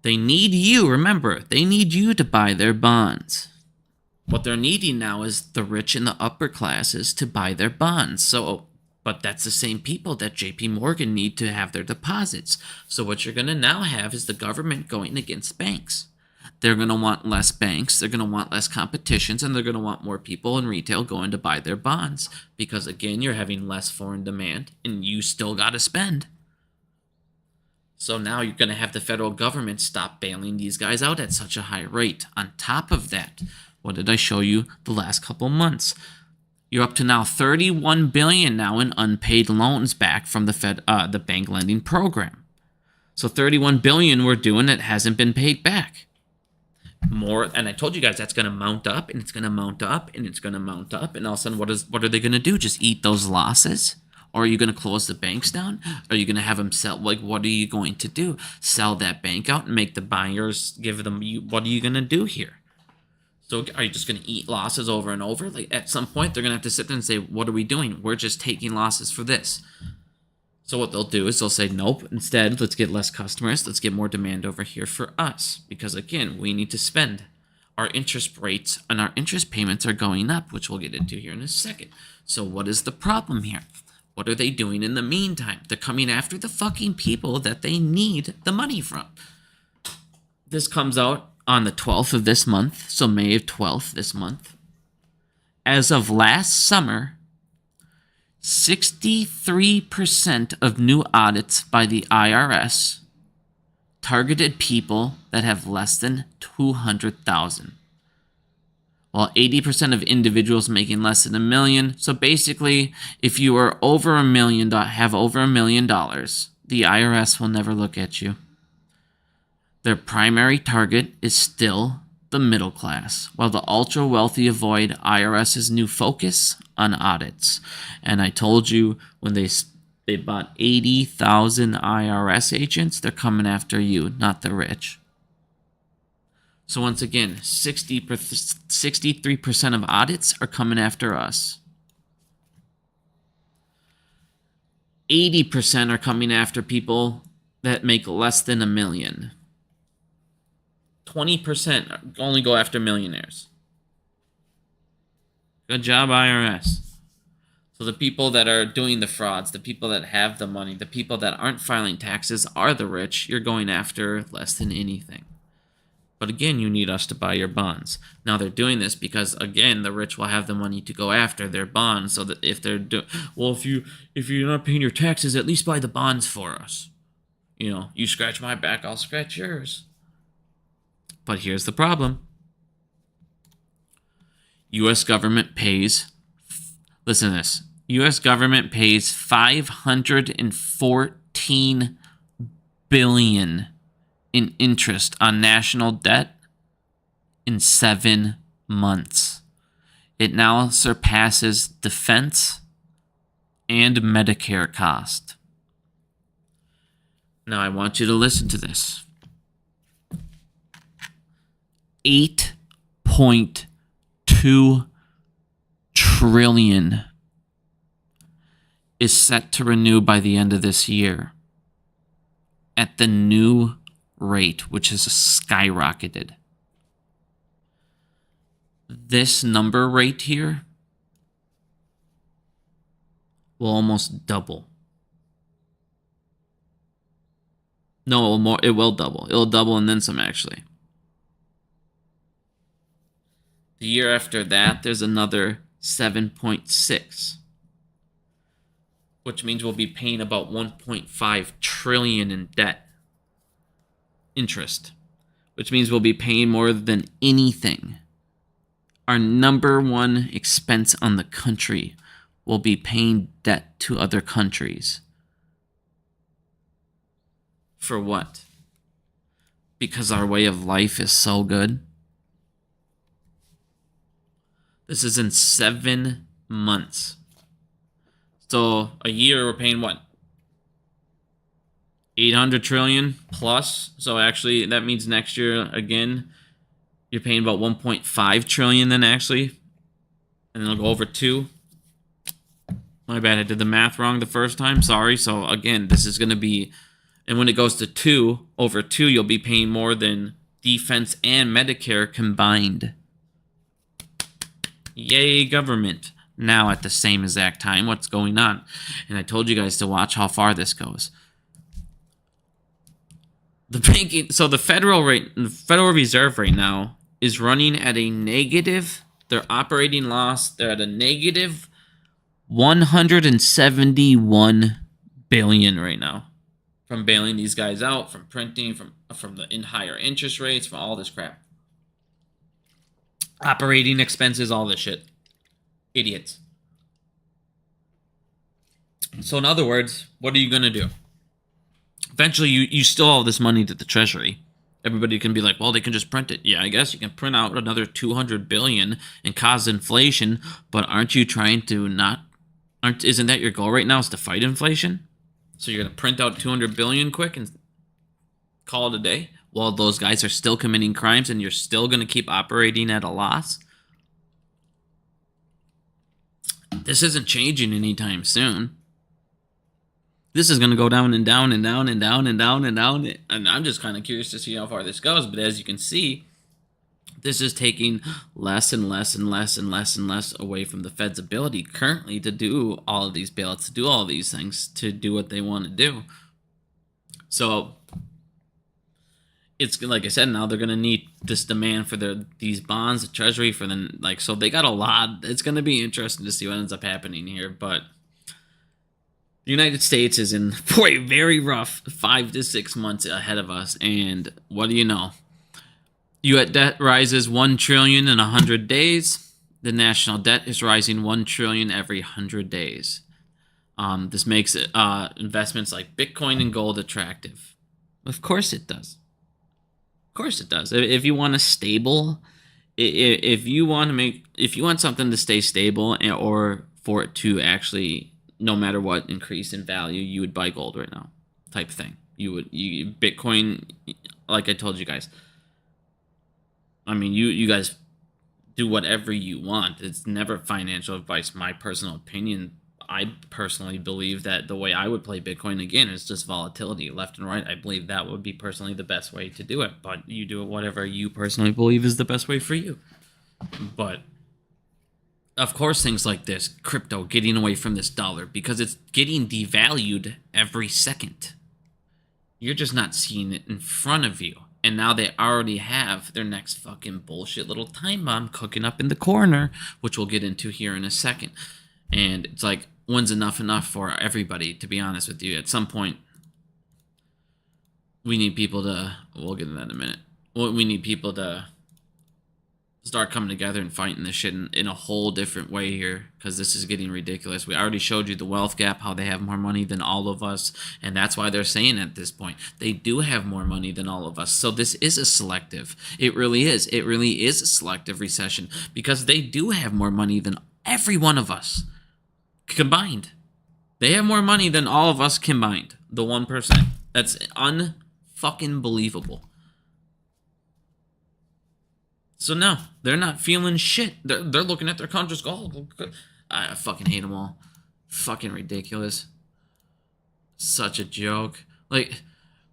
they need you, remember, they need you to buy their bonds. What they're needing now is the rich and the upper classes to buy their bonds. So, but that's the same people that JP Morgan need to have their deposits. So what you're going to now have is the government going against banks. They're going to want less banks, they're going to want less competitions, and they're going to want more people in retail going to buy their bonds. Because again, you're having less foreign demand, and you still got to spend. So now you're going to have the federal government stop bailing these guys out at such a high rate. On top of that, what did I show you the last couple months? You're up to now $31 billion now in unpaid loans back from the bank lending program. So $31 billion we're doing that hasn't been paid back. More, and I told you guys that's going to mount up, and it's going to mount up, and it's going to mount up, and all of a sudden, what are they going to do? Just eat those losses? Or are you going to close the banks down? Are you going to have them sell? Like, what are you going to do? Sell that bank out and make the buyers give them? What are you going to do here? So are you just going to eat losses over and over? Like, at some point, they're going to have to sit there and say, what are we doing? We're just taking losses for this. So what they'll do is they'll say, nope, instead, let's get less customers. Let's get more demand over here for us. Because, again, we need to spend. Our interest rates and our interest payments are going up, which we'll get into here in a second. So what is the problem here? What are they doing in the meantime? They're coming after the fucking people that they need the money from. This comes out on the 12th of this month, so May 12th this month. As of last summer, 63% of new audits by the IRS targeted people that have less than 200,000. While 80% of individuals making less than $1 million. So basically, if you are over $1 million, have over $1 million, the IRS will never look at you. Their primary target is still the middle class, while the ultra wealthy avoid IRS's new focus on audits. And I told you when they bought 80,000 IRS agents, they're coming after you, not the rich. So once again, 63% of audits are coming after us. 80% are coming after people that make less than $1 million. 20% only go after millionaires. Good job, IRS. So the people that are doing the frauds, the people that have the money, the people that aren't filing taxes are the rich. You're going after less than anything. But again, you need us to buy your bonds. Now they're doing this because, again, the rich will have the money to go after their bonds. So that if they're if you're not paying your taxes, at least buy the bonds for us. You scratch my back, I'll scratch yours. But here's the problem. U.S. government pays. Listen to this. U.S. government pays $514 billion in interest on national debt in 7 months. It now surpasses defense and Medicare cost. Now I want you to listen to this. 8.2 trillion is set to renew by the end of this year at the new rate, which has skyrocketed. This number right here will almost double. No, it will double. It'll double and then some, actually. The year after that, there's another 7.6, which means we'll be paying about 1.5 trillion in debt interest, which means we'll be paying more than anything. Our number one expense on the country will be paying debt to other countries. For what? Because our way of life is so good. This is in 7 months. So a year we're paying what? 800 trillion plus. So actually that means next year again you're paying about 1.5 trillion then actually. And then it'll go over 2. My bad, I did the math wrong the first time. Sorry. So again, this is going to be, and when it goes to 2, over 2, you'll be paying more than defense and Medicare combined. Yay, government. Now at the same exact time, what's going on? And I told you guys to watch how far this goes. The banking, so the Federal Reserve right now is running at a negative, their operating loss, they're at a negative 171 billion right now. From bailing these guys out, from printing, from the higher interest rates, from all this crap. Operating expenses, all this shit. Idiots. So in other words, what are you going to do? Eventually, you still owe this money to the Treasury. Everybody can be like, well, they can just print it. Yeah, I guess you can print out another 200 billion and cause inflation, but aren't you trying to isn't that your goal right now, is to fight inflation? So you're going to print out 200 billion quick and call it a day while those guys are still committing crimes and you're still going to keep operating at a loss? This isn't changing anytime soon. This is going to go down and down and down and down and down and down. And I'm just kind of curious to see how far this goes. But as you can see, this is taking less and less and less and less and less away from the Fed's ability currently to do all of these bailouts, to do all of these things, to do what they want to do. So it's like I said, now they're going to need this demand for these bonds, the Treasury, for them. Like, so they got a lot. It's going to be interesting to see what ends up happening here. But the United States is in for a very rough 5 to 6 months ahead of us. And what do you know? U.S. debt rises 1 trillion in 100 days. The national debt is rising 1 trillion every 100 days. This makes investments like Bitcoin and gold attractive. Of course it does. Of course it does. If you want a stable, if you want something to stay stable or for it to actually, no matter what, increase in value, you would buy gold right now, type thing. Bitcoin, like I told you guys. I mean, you guys do whatever you want. It's never financial advice. My personal opinion, I personally believe that the way I would play Bitcoin, again, is just volatility left and right. I believe that would be personally the best way to do it. But you do it whatever you personally believe is the best way for you. But of course, things like this, crypto getting away from this dollar, because it's getting devalued every second. You're just not seeing it in front of you. And now they already have their next fucking bullshit little time bomb cooking up in the corner, which we'll get into here in a second. And it's like, when's enough for everybody, to be honest with you? At some point, we need people to, we'll get into that in a minute. We need people to start coming together and fighting this shit in a whole different way here, because this is getting ridiculous. We already showed you the wealth gap, how they have more money than all of us, and that's why they're saying at this point they do have more money than all of us. So this is a selective. It really is. It really is a selective recession, because they do have more money than every one of us combined. They have more money than all of us combined. The 1%. That's unfucking believable. So no, they're not feeling shit. They're looking at their countries. Oh, I fucking hate them all. Fucking ridiculous. Such a joke. Like,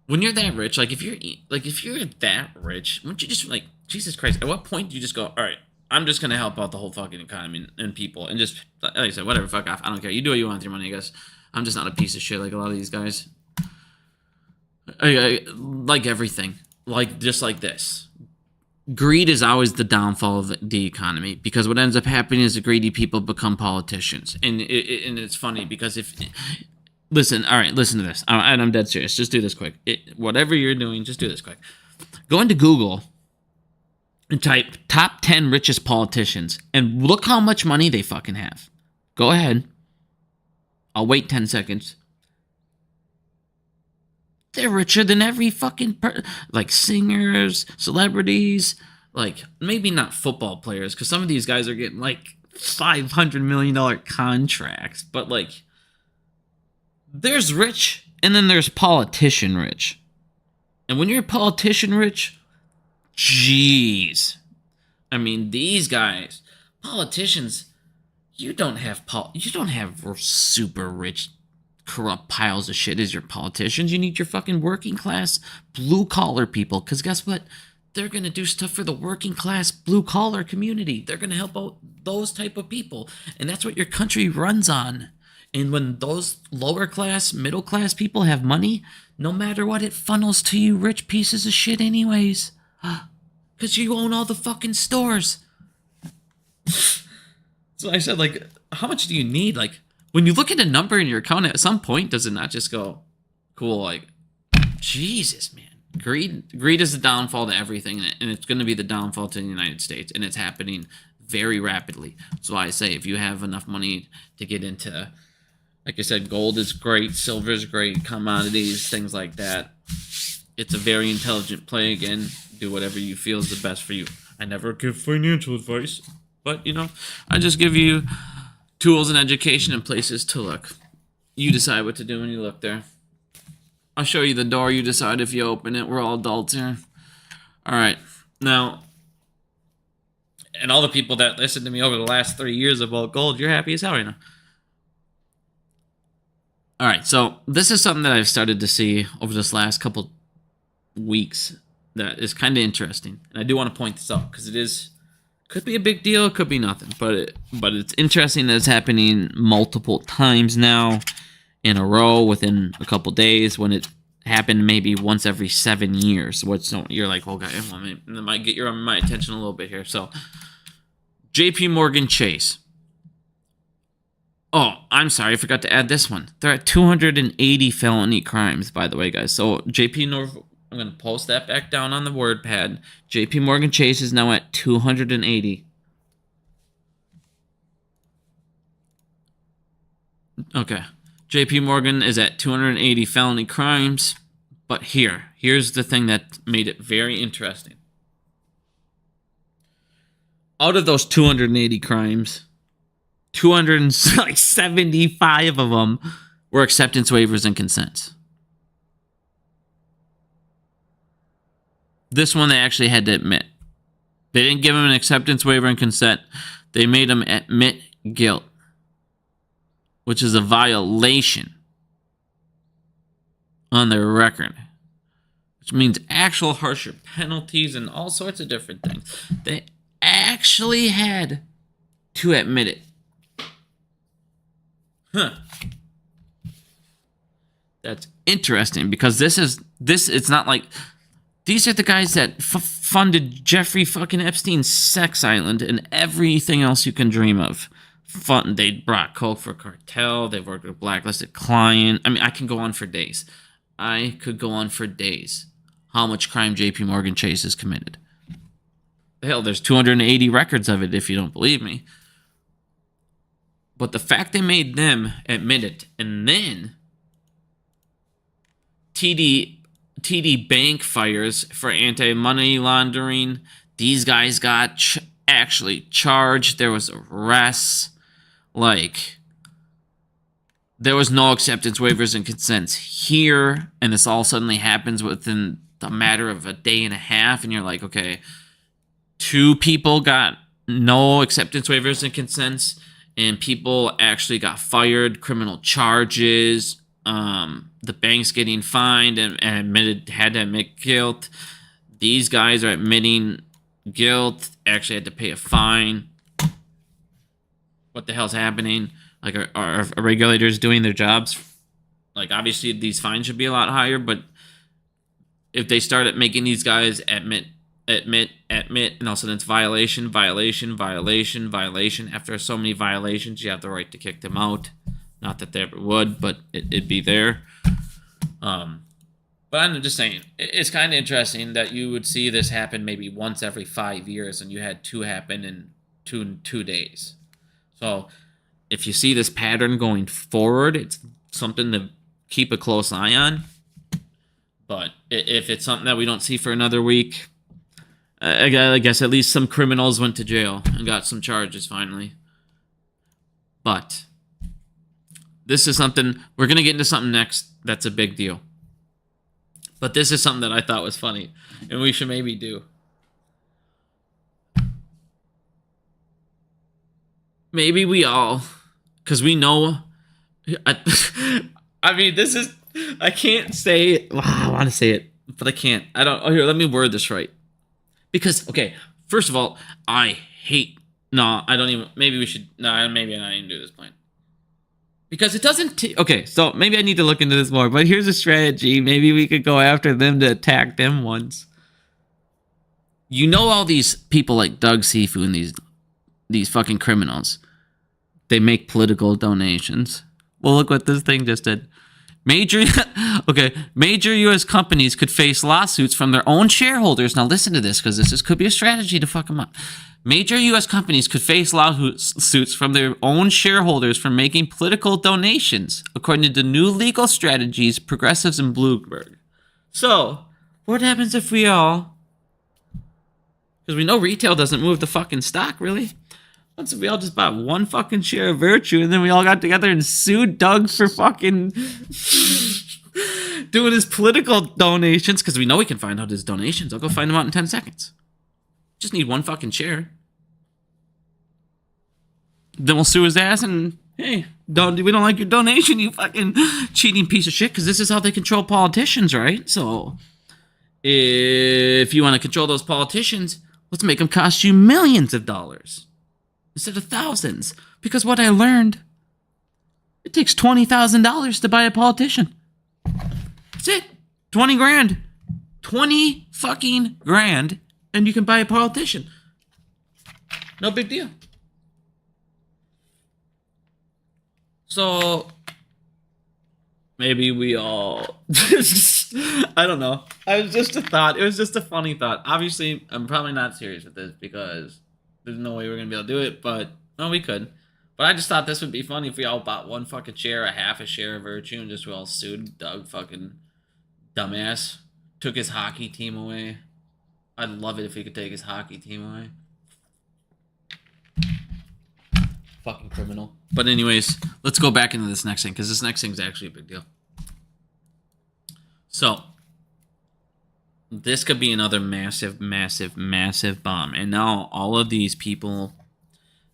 when you're that rich, like if you're that rich, wouldn't you just like, Jesus Christ? At what point do you just go, all right, I'm just gonna help out the whole fucking economy and people, and just like I said, whatever, fuck off. I don't care. You do what you want with your money, I guess. I'm just not a piece of shit like a lot of these guys. I like everything, like just like this. Greed is always the downfall of the economy, because what ends up happening is the greedy people become politicians. And it's funny because listen to this. And I'm dead serious. Just do this quick. Whatever you're doing, just do this quick. Go into Google and type top 10 richest politicians and look how much money they fucking have. Go ahead. I'll wait 10 seconds. They're richer than every fucking like singers, celebrities, like maybe not football players, because some of these guys are getting like $500 million contracts, but like there's rich and then there's politician rich. And when you're politician rich, jeez. I mean, these guys, politicians, you don't have super rich corrupt piles of shit as your politicians. You need your fucking working class blue collar people, because guess what, they're gonna do stuff for the working class blue collar community. They're gonna help out those type of people, and that's what your country runs on. And when those lower class, middle class people have money, no matter what, it funnels to you rich pieces of shit anyways, because you own all the fucking stores. So I said, like, how much do you need? Like, when you look at a number in your account, at some point, does it not just go, cool, like, Jesus, man. Greed is the downfall to everything, and it's going to be the downfall to the United States, and it's happening very rapidly. So I say, if you have enough money to get into, like I said, gold is great, silver is great, commodities, things like that. It's a very intelligent play. Again, do whatever you feel is the best for you. I never give financial advice, but, you know, I just give you tools and education and places to look. You decide what to do when you look there. I'll show you the door. You decide if you open it. We're all adults here. All right. Now, and all the people that listened to me over the last 3 years about gold, you're happy as hell right now. All right. So this is something that I've started to see over this last couple weeks that is kind of interesting. And I do want to point this out because it is... could be a big deal, it could be nothing, but it's interesting that it's happening multiple times now in a row within a couple days, when it happened maybe once every 7 years. Which you're like, okay, well, that might get my attention a little bit here. So, J.P. Morgan Chase. Oh, I'm sorry, I forgot to add this one. They're at 280 felony crimes, by the way, guys. So I'm going to post that back down on the word pad. JP Morgan Chase is now at 280. Okay. JP Morgan is at 280 felony crimes. But here's the thing that made it very interesting. Out of those 280 crimes, 275 of them were acceptance waivers and consents. This one they actually had to admit. They didn't give him an acceptance waiver and consent. They made him admit guilt, which is a violation on their record, which means actual harsher penalties and all sorts of different things. They actually had to admit it. That's interesting, because it's not like... these are the guys that funded Jeffrey fucking Epstein's sex island and everything else you can dream of. They brought coke for cartel. They worked with a blacklisted client. I mean, I can go on for days. How much crime JP Morgan Chase has committed. Hell, there's 280 records of it if you don't believe me. But the fact they made them admit it, and then TD Bank fires for anti-money laundering. These guys got actually charged. There was arrests. Like, there was no acceptance waivers and consents here, and this all suddenly happens within a matter of a day and a half, and you're like, okay, 2 people got no acceptance waivers and consents, and people actually got fired, criminal charges. The bank's getting fined and had to admit guilt. These guys are admitting guilt, actually had to pay a fine. What the hell's happening? Like, are regulators doing their jobs? Like, obviously these fines should be a lot higher, but if they start making these guys admit, and also it's violation. After so many violations, you have the right to kick them out. Not that they ever would, but it'd be there. But I'm just saying, it's kind of interesting that you would see this happen maybe once every 5 years, and you had 2 happen in two days. So if you see this pattern going forward, it's something to keep a close eye on. But if it's something that we don't see for another week, I guess at least some criminals went to jail and got some charges finally. But this is something, we're going to get into something next that's a big deal. But this is something that I thought was funny, and we should maybe do. Maybe we all, because we know, I mean, this is, I can't say it. Wow, I want to say it, but I can't. I don't, oh, here, let me word this right. Because, okay, first of all, I don't even, maybe we should, no, maybe I'm not even do this point. Because it doesn't, okay, so maybe I need to look into this more, but here's a strategy. Maybe we could go after them to attack them once. You know, all these people like Doug Sifu and these fucking criminals, they make political donations. Well, look what this thing just did. Major U.S. companies could face lawsuits from their own shareholders. Now listen to this, because this could be a strategy to fuck them up. Major U.S. companies could face lawsuits from their own shareholders for making political donations, according to new legal strategies, progressives and Bloomberg. So, what happens if we all... Because we know retail doesn't move the fucking stock, really. What if we all just bought one fucking share of Virtue, and then we all got together and sued Doug for fucking doing his political donations? Because we know we can find out his donations. I'll go find them out in 10 seconds. Just need one fucking share. Then we'll sue his ass and, hey, we don't like your donation, you fucking cheating piece of shit, because this is how they control politicians, right? So, if you want to control those politicians, let's make them cost you millions of dollars instead of thousands. Because what I learned, it takes $20,000 to buy a politician. That's it. 20 grand. 20 fucking grand, and you can buy a politician. No big deal. So, maybe we all... I don't know. It was just a thought. It was just a funny thought. Obviously, I'm probably not serious with this because there's no way we're going to be able to do it, but, well, we could. But I just thought this would be funny if we all bought one fucking share, a half a share of Virtue, and just we all sued Doug fucking dumbass. Took his hockey team away. I'd love it if he could take his hockey team away. Fucking criminal. But anyways, let's go back into this next thing, because this next thing's actually a big deal. So, this could be another massive, massive, massive bomb. And now all of these people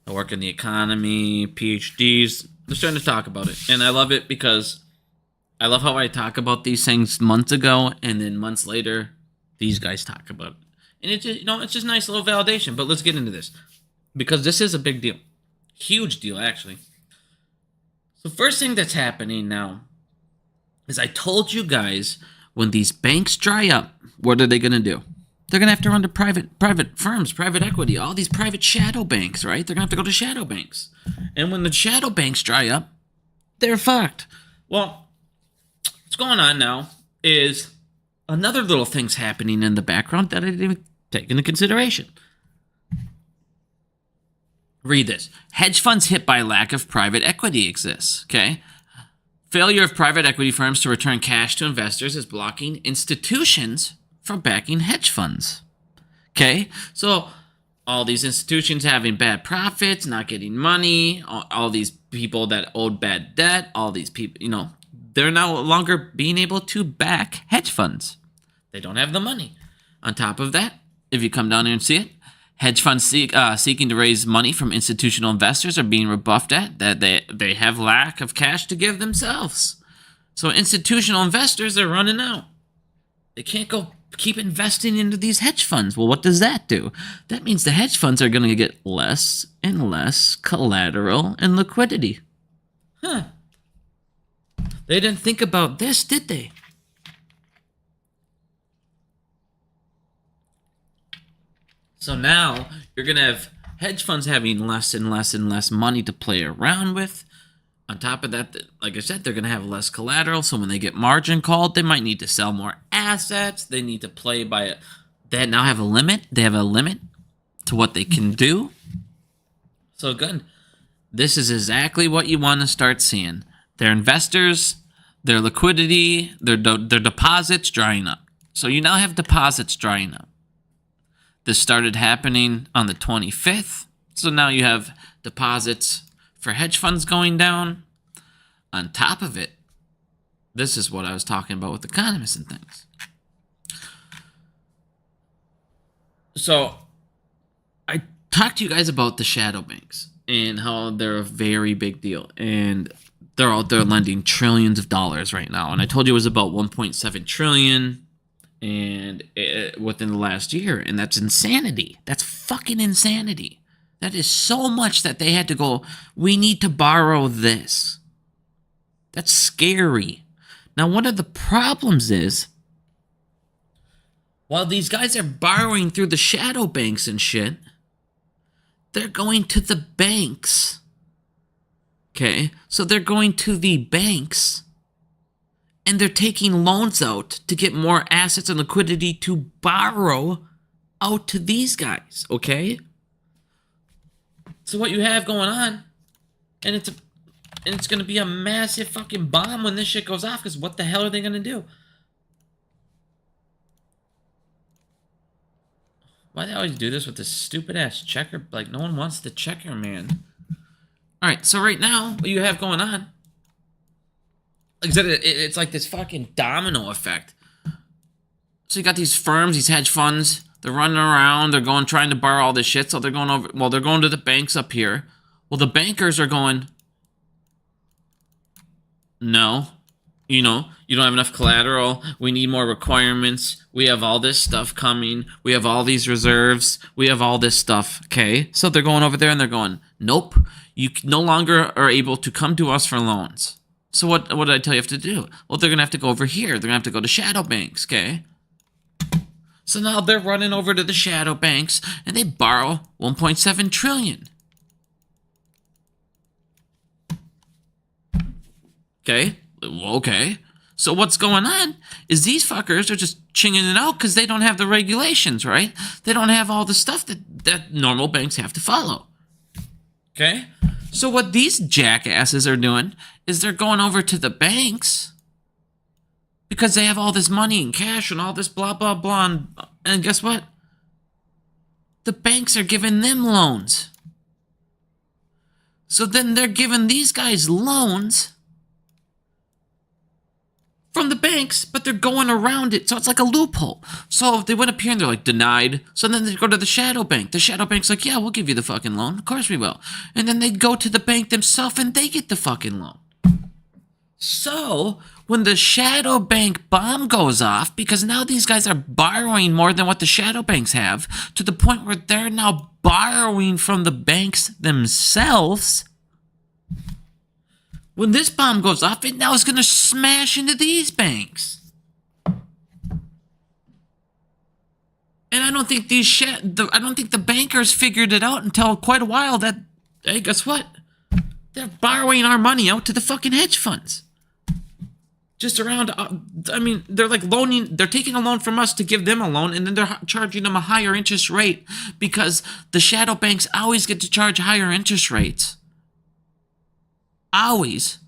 that work in the economy, PhDs, they're starting to talk about it. And I love it because I love how I talk about these things months ago, and then months later, these guys talk about it. And it's just, it's just nice little validation. But let's get into this, because this is a big deal. Huge deal, actually. So first thing that's happening now is I told you guys, when these banks dry up, what are they going to do? They're going to have to run to private firms, private equity, all these private shadow banks, right? They're going to have to go to shadow banks. And when the shadow banks dry up, they're fucked. Well, what's going on now is another little thing's happening in the background that I didn't even take into consideration. Read this. Hedge funds hit by lack of private equity exists. Okay. Failure of private equity firms to return cash to investors is blocking institutions from backing hedge funds. Okay. So all these institutions having bad profits, not getting money, all these people that owed bad debt, all these people, you know, they're no longer being able to back hedge funds. They don't have the money. On top of that, if you come down here and see it, hedge funds seeking to raise money from institutional investors are being rebuffed at that they have lack of cash to give themselves. So institutional investors are running out. They can't go keep investing into these hedge funds. Well, what does that do? That means the hedge funds are going to get less and less collateral and liquidity. Huh. They didn't think about this, did they? So now you're going to have hedge funds having less and less and less money to play around with. On top of that, like I said, they're going to have less collateral. So when they get margin called, they might need to sell more assets. They need to play by it. They now have a limit. They have a limit to what they can do. So good. This is exactly what you want to start seeing. Their investors, their liquidity, their deposits drying up. So you now have deposits drying up. This started happening on the 25th. So now you have deposits for hedge funds going down. On top of it, this is what I was talking about with economists and things. So I talked to you guys about the shadow banks and how they're a very big deal. And they're out there lending trillions of dollars right now. And I told you it was about 1.7 trillion. And within the last year, and that's insanity. That's fucking insanity. That is so much that they had to go, we need to borrow this. That's scary. Now, one of the problems is, while these guys are borrowing through the shadow banks and shit, they're going to the banks. Okay? So they're going to the banks. And they're taking loans out to get more assets and liquidity to borrow out to these guys, okay? So what you have going on, and it's going to be a massive fucking bomb when this shit goes off, because what the hell are they going to do? Why do they always do this with this stupid-ass checker? Like, no one wants the checker, man. All right, so right now, what you have going on, like I said, it's like this fucking domino effect. So you got these firms, these hedge funds, they're running around, they're going, trying to borrow all this shit, so they're going over, well, they're going to the banks up here. Well, the bankers are going, no, you know, you don't have enough collateral, we need more requirements, we have all this stuff coming, we have all these reserves, we have all this stuff, okay? So they're going over there and they're going, nope, you no longer are able to come to us for loans. So what did I tell you have to do? Well, they're going to have to go over here. They're going to have to go to shadow banks, okay? So now they're running over to the shadow banks, and they borrow 1.7 trillion. Okay? Okay. So what's going on is these fuckers are just chinging it out because they don't have the regulations, right? They don't have all the stuff that normal banks have to follow. Okay? So what these jackasses are doing is they're going over to the banks because they have all this money and cash and all this blah, blah, blah. And guess what? The banks are giving them loans. So then they're giving these guys loans from the banks, but they're going around it. So it's like a loophole. So if they went up here and they're like, denied. So then they go to the shadow bank. The shadow bank's like, yeah, we'll give you the fucking loan. Of course we will. And then they go to the bank themselves and they get the fucking loan. So when the shadow bank bomb goes off, because now these guys are borrowing more than what the shadow banks have, to the point where they're now borrowing from the banks themselves. When this bomb goes off, it now is going to smash into these banks. And I don't think I don't think the bankers figured it out until quite a while that, hey, guess what? They're borrowing our money out to the fucking hedge funds. just around. I mean, they're like loaning. They're taking a loan from us to give them a loan, and then they're charging them a higher interest rate because the shadow banks always get to charge higher interest rates. Always.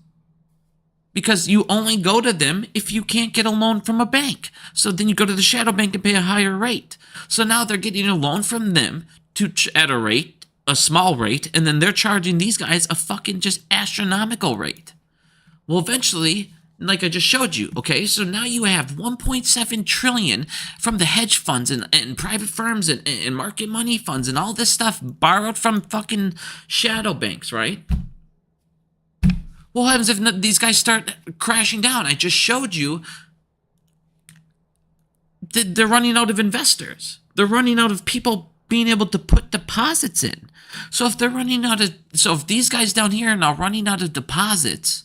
Because you only go to them if you can't get a loan from a bank. So then you go to the shadow bank and pay a higher rate. So now they're getting a loan from them at a small rate, and then they're charging these guys a fucking just astronomical rate. Well, eventually, like I just showed you, okay, so now you have 1.7 trillion from the hedge funds and private firms and market money funds and all this stuff borrowed from fucking shadow banks, right? What happens if these guys start crashing down? I just showed you that they're running out of investors. They're running out of people being able to put deposits in. So if these guys down here are now running out of deposits,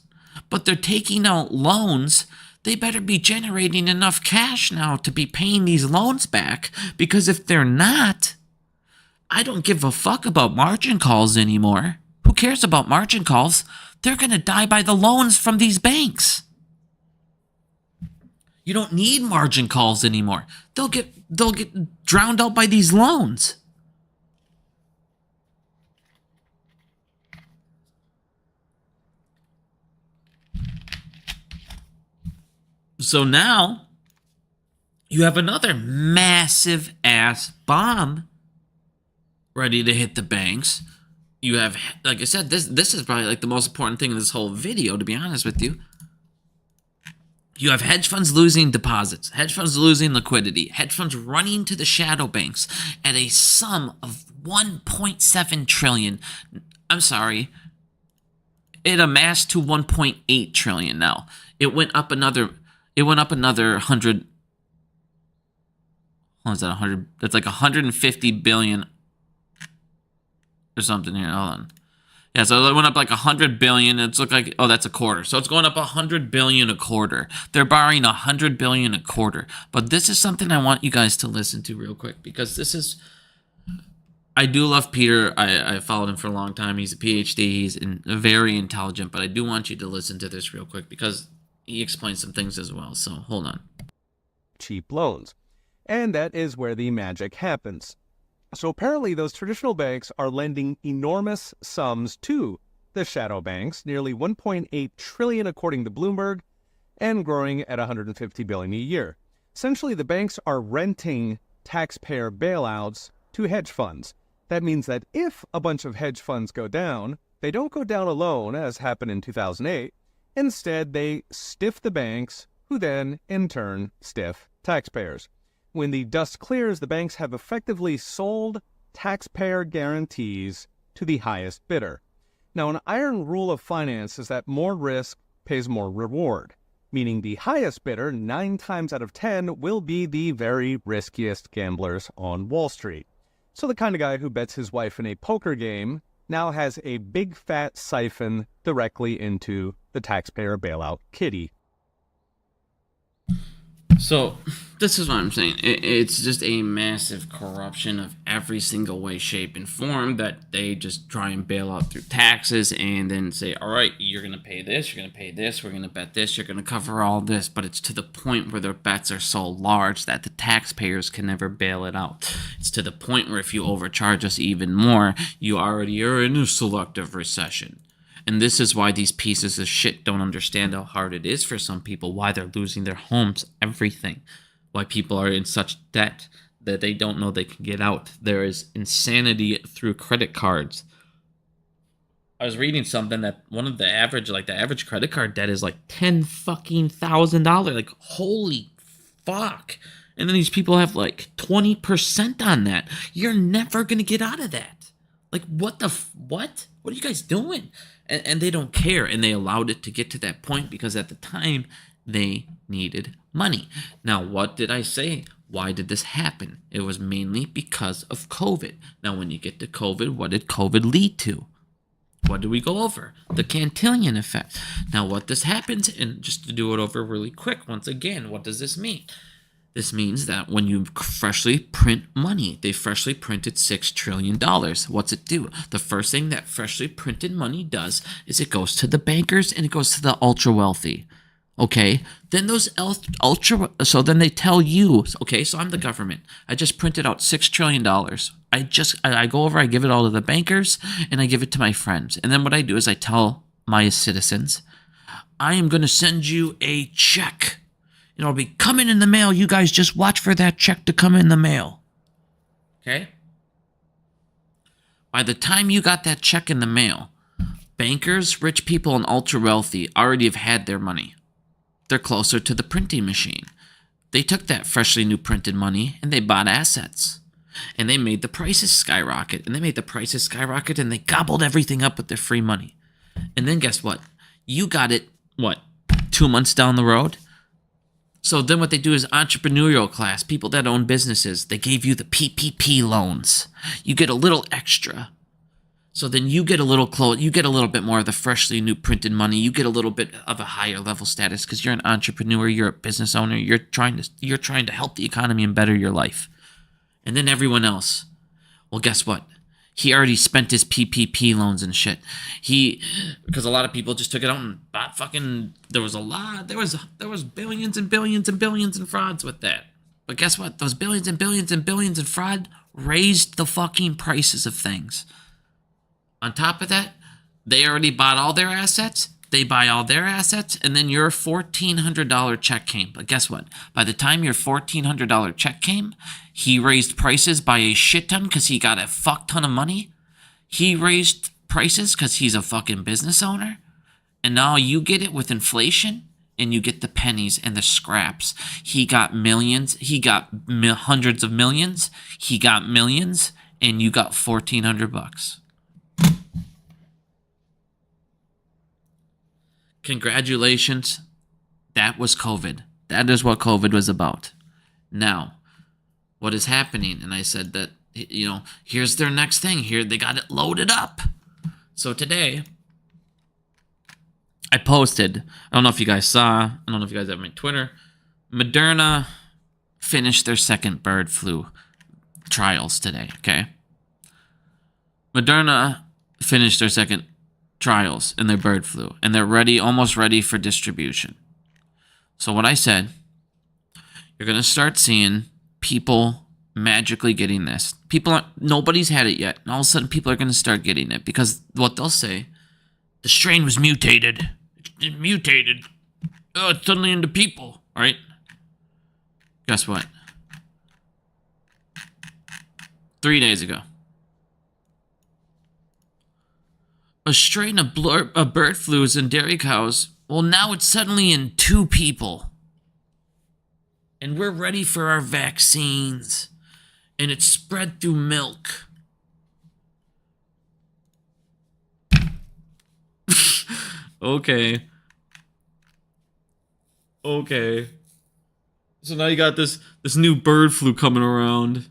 but they're taking out loans, they better be generating enough cash now to be paying these loans back, because if they're not, I don't give a fuck about margin calls anymore. Who cares about margin calls? They're going to die by the loans from these banks. You don't need margin calls anymore. They'll get drowned out by these loans. So now you have another massive ass bomb ready to hit the banks. You have, like I said, this is probably like the most important thing in this whole video, to be honest with you. You have hedge funds losing deposits, hedge funds losing liquidity, hedge funds running to the shadow banks at a sum of 1.7 trillion. I'm sorry. It amassed to 1.8 trillion now. It went up another 100. What is that? 100? That's like 150 billion or something here. Hold on. Yeah, so it went up like 100 billion. It's look like, oh, that's a quarter. So it's going up 100 billion a quarter. They're borrowing 100 billion a quarter. But this is something I want you guys to listen to real quick, because this is, I do love Peter. I followed him for a long time. He's a PhD. He's very intelligent. But I do want you to listen to this real quick, because he explains some things as well. So hold on. Cheap loans. And that is where the magic happens. So apparently those traditional banks are lending enormous sums to the shadow banks, nearly 1.8 trillion according to Bloomberg, and growing at 150 billion a year. Essentially, the banks are renting taxpayer bailouts to hedge funds. That means that if a bunch of hedge funds go down, they don't go down alone, as happened in 2008. Instead, they stiff the banks, who then, in turn, stiff taxpayers. When the dust clears, the banks have effectively sold taxpayer guarantees to the highest bidder. Now, an iron rule of finance is that more risk pays more reward, meaning the highest bidder, 9 times out of 10, will be the very riskiest gamblers on Wall Street. So the kind of guy who bets his wife in a poker game now has a big fat siphon directly into the taxpayer bailout kitty. So this is what I'm saying. It's just a massive corruption of every single way, shape, and form, that they just try and bail out through taxes and then say, all right, you're going to pay this, you're going to pay this, we're going to bet this, you're going to cover all this. But it's to the point where their bets are so large that the taxpayers can never bail it out. It's to the point where if you overcharge us even more, you already are in a selective recession. And this is why these pieces of shit don't understand how hard it is for some people, why they're losing their homes, everything, why people are in such debt that they don't know they can get out. There is insanity through credit cards. I was reading something that the average credit card debt is like $10,000. Like, holy fuck. And then these people have like 20% on that. You're never going to get out of that. Like, what? What are you guys doing? And they don't care, and they allowed it to get to that point because at the time they needed money. Now, what did I say? Why did this happen? It was mainly because of COVID. Now, when you get to COVID, what did COVID lead to? What did we go over? The Cantillon effect. Now, what this happens, and just to do it over really quick, once again, what does this mean? This means that when you freshly print money, they freshly printed $6 trillion. What's it do? The first thing that freshly printed money does is it goes to the bankers and it goes to the ultra wealthy. Okay, then those so then they tell you, okay, so I'm the government. I just printed out $6 trillion. I go over, I give it all to the bankers, and I give it to my friends. And then what I do is I tell my citizens, I am going to send you a check. It'll be coming in the mail. You guys just watch for that check to come in the mail. Okay? By the time you got that check in the mail, bankers, rich people, and ultra wealthy already have had their money. They're closer to the printing machine. They took that freshly new printed money and they bought assets. And they made the prices skyrocket. And they gobbled everything up with their free money. And then guess what? You got it, 2 months down the road? So then what they do is entrepreneurial class, people that own businesses, they gave you the PPP loans. You get a little extra. So then you get a little bit more of the freshly new printed money. You get a little bit of a higher level status because you're an entrepreneur, you're a business owner, you're trying to help the economy and better your life. And then everyone else, well, guess what? He already spent his PPP loans and shit. Because a lot of people just took it out and bought there was billions and billions and billions in frauds with that. But guess what? Those billions and billions and billions in fraud raised the fucking prices of things. On top of that, they already bought all their assets. They buy all their assets, and then your $1,400 check came. But guess what? By the time your $1,400 check came, he raised prices by a shit ton because he got a fuck ton of money. He raised prices because he's a fucking business owner. And now you get it with inflation, and you get the pennies and the scraps. He got millions. He got hundreds of millions. He got millions, and you got $1,400. Congratulations. That was COVID. That is what COVID was about. Now, what is happening? And I said that, here's their next thing. Here, they got it loaded up. So today, I posted, I don't know if you guys saw, I don't know if you guys have my Twitter, Moderna finished their second bird flu trials today, okay? Moderna finished their second trials in their bird flu, and they're almost ready for distribution. So what I said, you're going to start seeing people magically getting this. Nobody's had it yet, and all of a sudden people are going to start getting it because what they'll say, the strain was mutated. It mutated. Oh, it's suddenly into people, right? Guess what? 3 days ago, a strain of bird flu is in dairy cows. Well, now it's suddenly in 2 people. And we're ready for our vaccines. And it's spread through milk. Okay. So now you got this new bird flu coming around.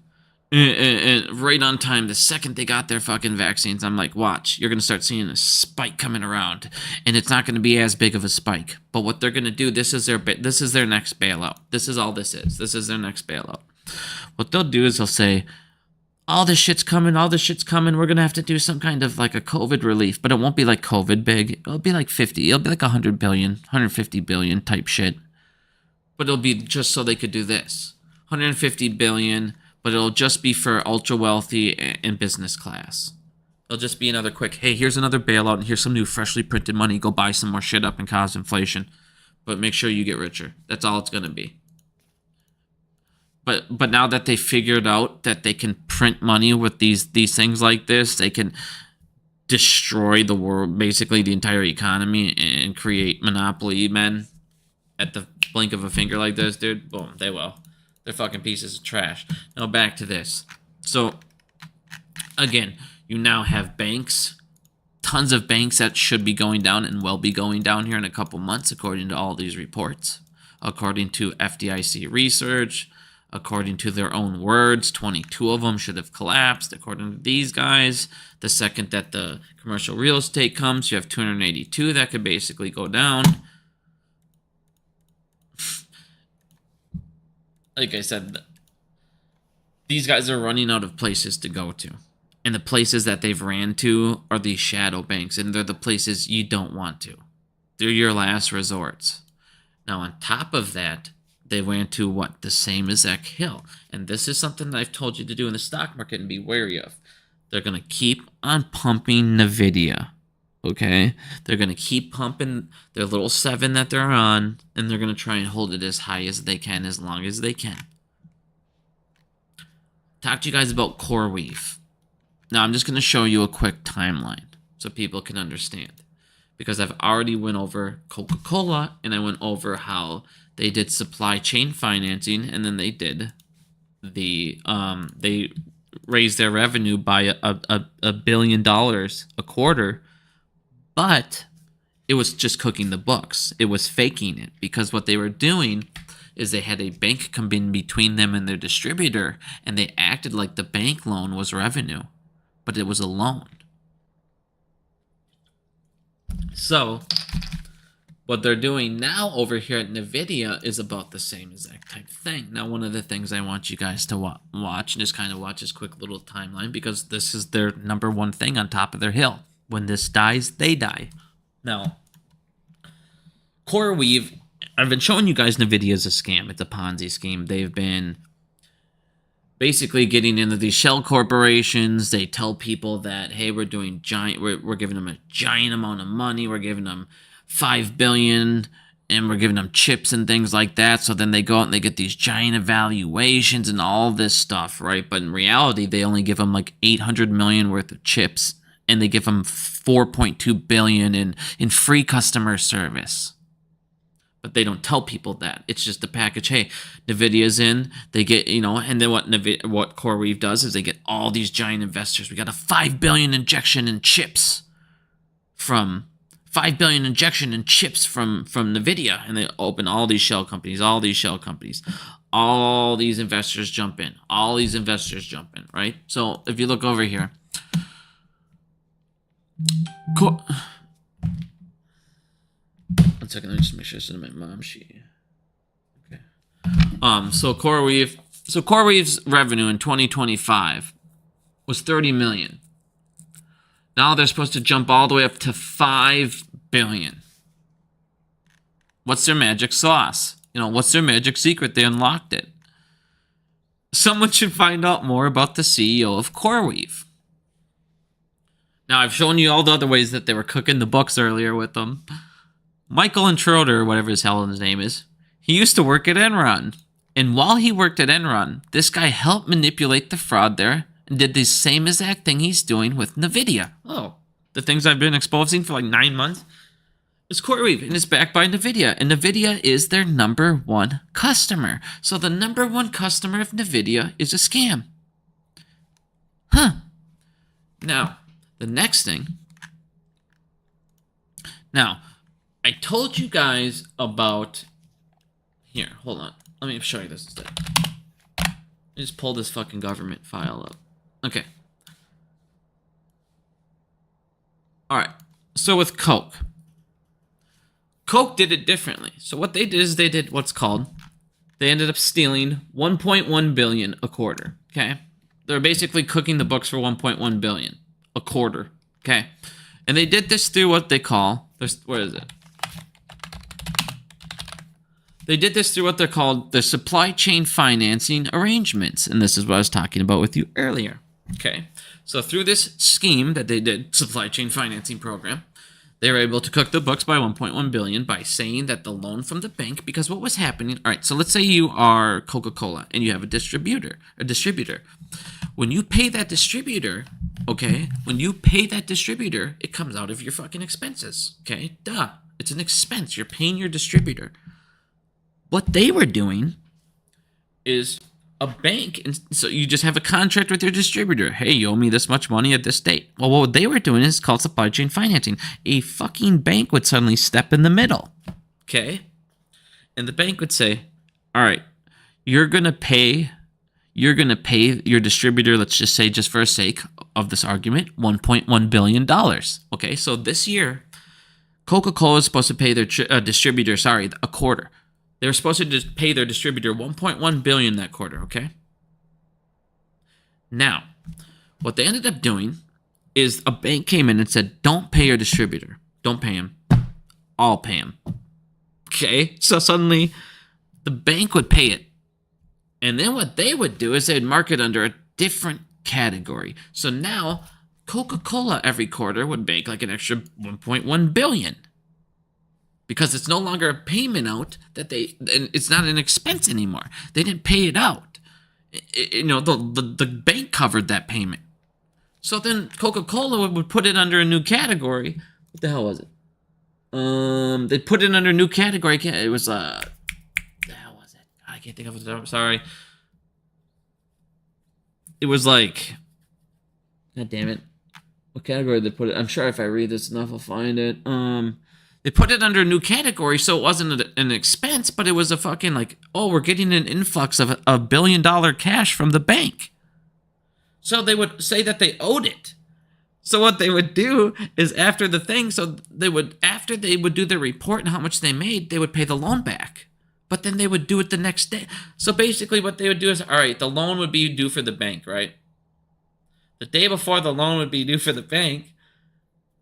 And right on time, the second they got their fucking vaccines, I'm like, watch, you're going to start seeing a spike coming around. And it's not going to be as big of a spike. But what they're going to do, this is their next bailout. This is all this is. This is their next bailout. What they'll do is they'll say, all this shit's coming. We're going to have to do some kind of like a COVID relief. But it won't be like COVID big. It'll be like 50. It'll be like 100 billion, 150 billion type shit. But it'll be just so they could do this. 150 billion, but it'll just be for ultra wealthy and business class. It'll just be another quick, hey, here's another bailout and here's some new freshly printed money. Go buy some more shit up and cause inflation. But make sure you get richer. That's all it's going to be. But now that they figured out that they can print money with these things like this, they can destroy the world, basically the entire economy, and create monopoly men at the blink of a finger like this, dude. Boom, they will. They're fucking pieces of trash. Now back to this. So, again, you now have banks, tons of banks that should be going down and will be going down here in a couple months, according to all these reports. According to FDIC research, according to their own words, 22 of them should have collapsed. According to these guys, the second that the commercial real estate comes, you have 282 that could basically go down. Like I said, these guys are running out of places to go to. And the places that they've ran to are these shadow banks. And they're the places you don't want to. They're your last resorts. Now, on top of that, they went to what? The same exact hill. And this is something that I've told you to do in the stock market and be wary of. They're going to keep on pumping Nvidia. Okay? They're going to keep pumping their little 7 that they're on, and they're going to try and hold it as high as they can, as long as they can. Talk to you guys about CoreWeave. Now, I'm just going to show you a quick timeline so people can understand. Because I've already went over Coca-Cola, and I went over how they did supply chain financing, and then they did they raised their revenue by $1 billion a quarter, but it was just cooking the books. It was faking it, because what they were doing is they had a bank come in between them and their distributor, and they acted like the bank loan was revenue, but it was a loan. So, what they're doing now over here at Nvidia is about the same exact type of thing. Now, one of the things I want you guys to watch, and just kind of watch this quick little timeline, because this is their #1 thing on top of their hill. When this dies, they die. Now, CoreWeave, I've been showing you guys Nvidia is a scam. It's a Ponzi scheme. They've been basically getting into these shell corporations. They tell people that, hey, we're doing we're giving them a giant amount of money. We're giving them $5 billion, and we're giving them chips and things like that. So then they go out and they get these giant evaluations and all this stuff, right? But in reality, they only give them like 800 million worth of chips, and they give them 4.2 billion in free customer service. But they don't tell people that. It's just a package. Hey, Nvidia's in. They get, and then what CoreWeave does is they get all these giant investors. We got a $5 billion injection in chips from Nvidia, and they open all these shell companies. All these investors jump in. Right? So if you look over here, one second, let me just make sure this is my mom sheet. Okay. So CoreWeave's revenue in 2025 was 30 million. Now they're supposed to jump all the way up to 5 billion. What's their magic sauce? What's their magic secret? They unlocked it. Someone should find out more about the CEO of CoreWeave. Now, I've shown you all the other ways that they were cooking the books earlier with them. Michael Introder, whatever his hell his name is, he used to work at Enron. And while he worked at Enron, this guy helped manipulate the fraud there and did the same exact thing he's doing with Nvidia. Oh, the things I've been exposing for like 9 months is CoreWeave, and it's backed by Nvidia. And Nvidia is their #1 customer. So the #1 customer of Nvidia is a scam. Now, the next thing. Now, I told you guys about... Here, hold on. Let me show you this instead. Let me just pull this fucking government file up. Okay. Alright. So with Coke did it differently. So what they did is they did what's called... They ended up stealing 1.1 billion a quarter. Okay? They're basically cooking the books for 1.1 billion a quarter. Okay? And they did this through what they call... Where is it? They did this through what they're called the supply chain financing arrangements. And this is what I was talking about with you earlier. Okay. So through this scheme that they did, supply chain financing program, they were able to cook the books by 1.1 billion by saying that the loan from the bank, because what was happening, all right, so let's say you are Coca-Cola and you have a distributor. When you pay that distributor, okay, it comes out of your fucking expenses. Okay, duh. It's an expense. You're paying your distributor. What they were doing is a bank, and so you just have a contract with your distributor. Hey, you owe me this much money at this date. Well, what they were doing is called supply chain financing. A fucking bank would suddenly step in the middle, okay? And the bank would say, all right, you're gonna pay your distributor, let's just say, just for the sake of this argument, $1.1 billion. Okay, so this year, Coca-Cola is supposed to pay their distributor, a quarter. They were supposed to just pay their distributor $1.1 billion that quarter, okay? Now, what they ended up doing is a bank came in and said, don't pay your distributor. Don't pay him. I'll pay him. Okay, so suddenly the bank would pay it. And then what they would do is they'd mark it under a different category. So now Coca-Cola every quarter would make like an extra 1.1 billion. Because it's no longer a payment out it's not an expense anymore. They didn't pay it out. The bank covered that payment. So then Coca-Cola would put it under a new category. What the hell was it? They put it under a new category. It was what the hell was it? I can't think of it. I'm sorry. It was like, God damn it. What category did they put it? I'm sure if I read this enough, I'll find it. They put it under a new category, so it wasn't an expense, but it was a fucking like, oh, we're getting an influx of $1 billion cash from the bank. So they would say that they owed it. So what they would do is after they would do their report and how much they made, they would pay the loan back. But then they would do it the next day. So basically what they would do is, all right, the loan would be due for the bank, right? The day before the loan would be due for the bank,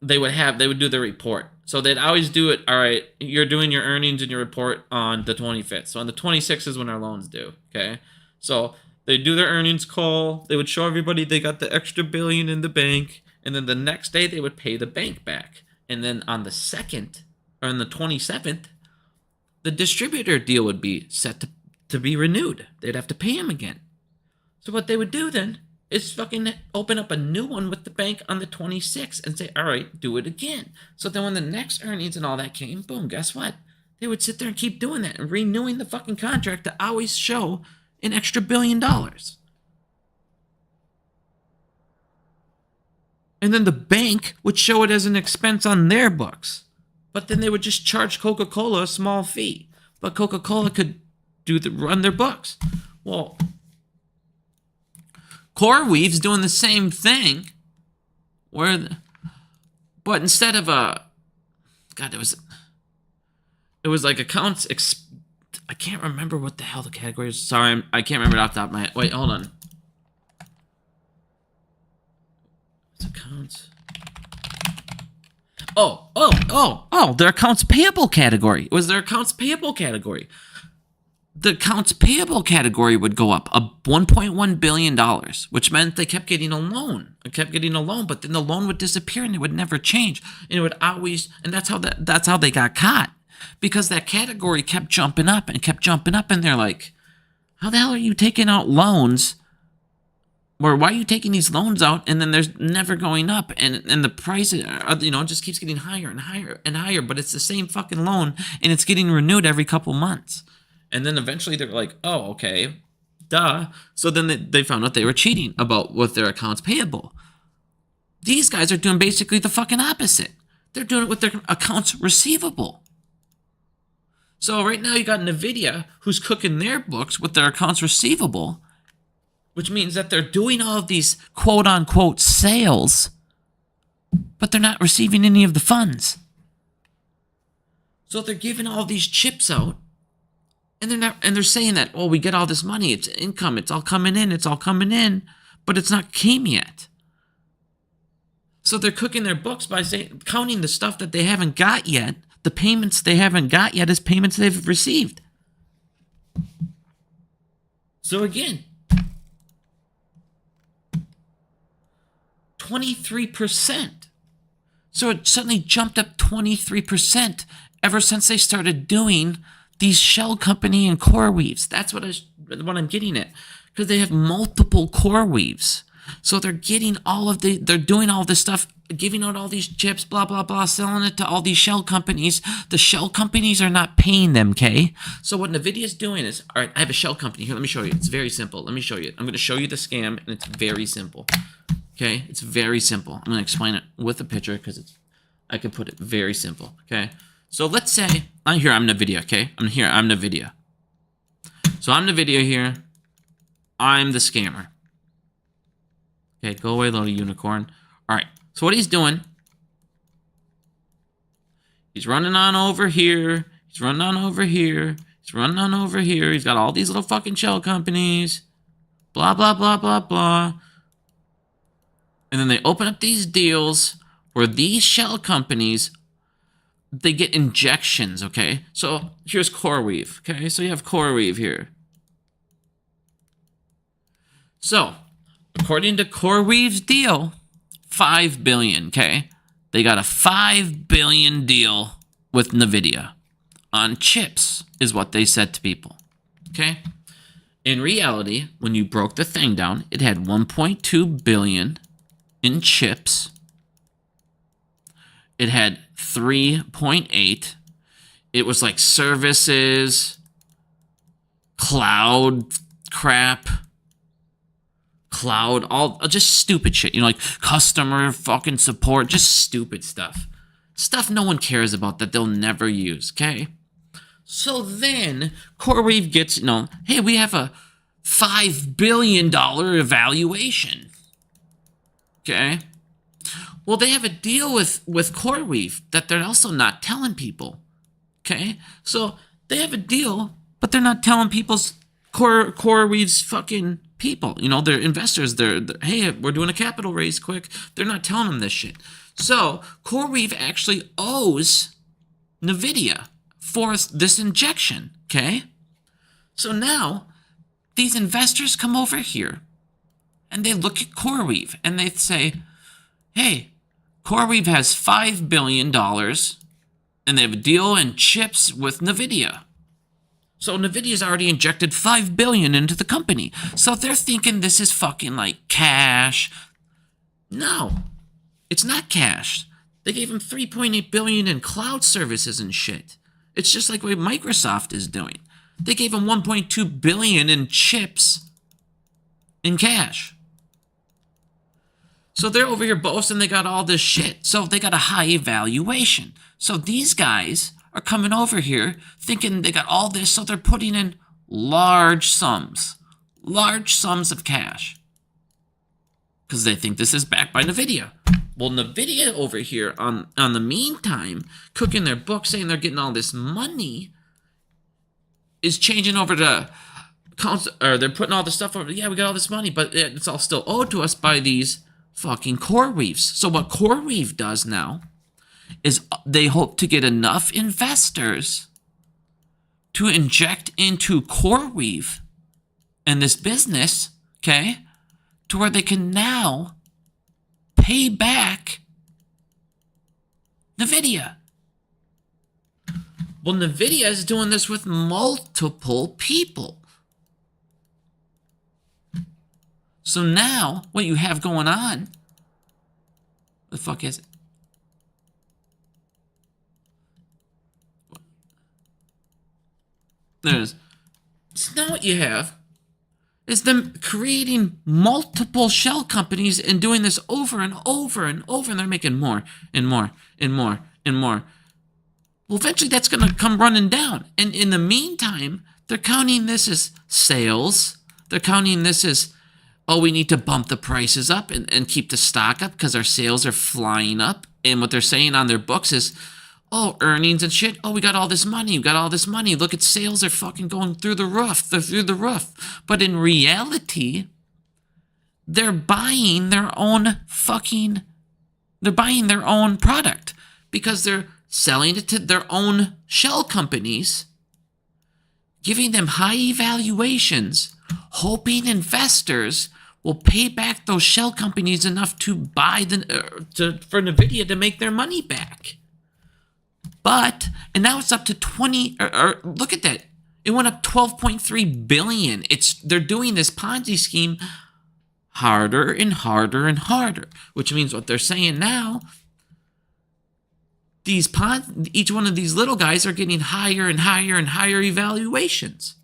they would do the report. So they'd always do it, all right, you're doing your earnings and your report on the 25th. So on the 26th is when our loan's due, okay? So they do their earnings call. They would show everybody they got the extra $1 billion in the bank. And then the next day they would pay the bank back. And then on the 2nd, or on the 27th, the distributor deal would be set to be renewed. They'd have to pay him again. So what they would do then is fucking open up a new one with the bank on the 26th and say, all right, do it again. So then when the next earnings and all that came, boom, guess what? They would sit there and keep doing that and renewing the fucking contract to always show an extra $1 billion. And then the bank would show it as an expense on their books. But then they would just charge Coca-Cola a small fee. But Coca-Cola could run their books. Well, CoreWeave's doing the same thing. But instead of it was like accounts. I can't remember what the hell the category is. Sorry, I can't remember it off the top of my head. Wait, hold on. It's accounts. Their accounts payable category. It was their accounts payable category. The accounts payable category would go up $1.1 billion, which meant they kept getting a loan. But then the loan would disappear and it would never change. And it would always, and that's how they got caught. Because that category kept jumping up, and they're like, how the hell are you taking out loans? Or why are you taking these loans out and then there's never going up, and the price just keeps getting higher and higher and higher, but it's the same fucking loan and it's getting renewed every couple months. And then eventually they're like, oh, okay, duh. So then they found out they were cheating with their accounts payable. These guys are doing basically the fucking opposite. They're doing it with their accounts receivable. So right now you got Nvidia who's cooking their books with their accounts receivable, which means that they're doing all of these quote-unquote sales, but they're not receiving any of the funds. So they're giving all these chips out, and they're saying that, oh, we get all this money, it's income, it's all coming in, but it's not came yet. So they're cooking their books by counting the stuff that they haven't got yet, the payments they haven't got yet as payments they've received. So again, 23%. So it suddenly jumped up 23% ever since they started doing these shell company and core weaves. That's what I'm getting at. Because they have multiple core weaves. So they're doing all this stuff, giving out all these chips, blah, blah, blah, selling it to all these shell companies. The shell companies are not paying them, okay? So what Nvidia's doing is, all right, I have a shell company. Here, let me show you. It's very simple. Let me show you. I'm going to show you the scam, and it's very simple. Okay, it's very simple. I'm going to explain it with a picture because I can put it very simple. Okay, so let's say I'm Nvidia. Okay, I'm Nvidia. So I'm Nvidia here. I'm the scammer. Okay, go away, little unicorn. All right. So what he's doing? He's running on over here. He's running on over here. He's running on over here. He's got all these little fucking shell companies. Blah blah blah blah blah. And then they open up these deals where these shell companies they get injections, okay? So here's CoreWeave, okay? So you have CoreWeave here. So, according to CoreWeave's deal, $5 billion, okay? They got a $5 billion deal with Nvidia on chips, is what they said to people, okay? In reality, when you broke the thing down, it had 1.2 billion in chips. It had 3.8. It was like services, cloud crap, cloud, all just stupid shit. You know, like customer fucking support, just stupid stuff. Stuff no one cares about that they'll never use, okay? So then CoreWeave gets, you know, hey, we have a $5 billion evaluation. Okay? Well, they have a deal with CoreWeave that they're also not telling people. Okay? So they have a deal, but they're not telling people's CoreWeave's fucking people. You know, their investors, they're, hey, we're doing a capital raise quick. They're not telling them this shit. So CoreWeave actually owes Nvidia for this injection, okay? So now, these investors come over here, and they look at CoreWeave, and they say, hey, CoreWeave has $5 billion, and they have a deal in chips with Nvidia. So Nvidia's already injected $5 billion into the company. So they're thinking this is fucking like cash. No, it's not cash. They gave him $3.8 billion in cloud services and shit. It's just like what Microsoft is doing. They gave him $1.2 billion in chips in cash. So they're over here boasting they got all this shit. So they got a high evaluation. So these guys are coming over here thinking they got all this, so they're putting in large sums of cash. Because they think this is backed by Nvidia. Well, Nvidia over here, on the meantime, cooking their books, saying they're getting all this money, is changing over to, or they're putting all this stuff over, yeah, we got all this money, but it's all still owed to us by these fucking CoreWeaves. So what CoreWeave does now is they hope to get enough investors to inject into CoreWeave and this business, okay, to where they can now pay back Nvidia. Well, Nvidia is doing this with multiple people. So now, what you have going on, what the fuck is it? There it is. So now what you have is them creating multiple shell companies and doing this over and over and over, and they're making more and more and more and more. Well, eventually that's going to come running down. And in the meantime, they're counting this as sales. They're counting this as, oh, we need to bump the prices up and keep the stock up because our sales are flying up. And what they're saying on their books is, oh, earnings and shit. Oh, we got all this money. We got all this money. Look at sales are fucking going through the roof. They're through the roof. But in reality, they're buying their own product because they're selling it to their own shell companies, giving them high evaluations, hoping investors will pay back those shell companies enough to buy for Nvidia to make their money back. And now it's up to 20, or look at that. It went up 12.3 billion. They're doing this Ponzi scheme harder and harder and harder, which means what they're saying now, each one of these little guys are getting higher and higher and higher evaluations.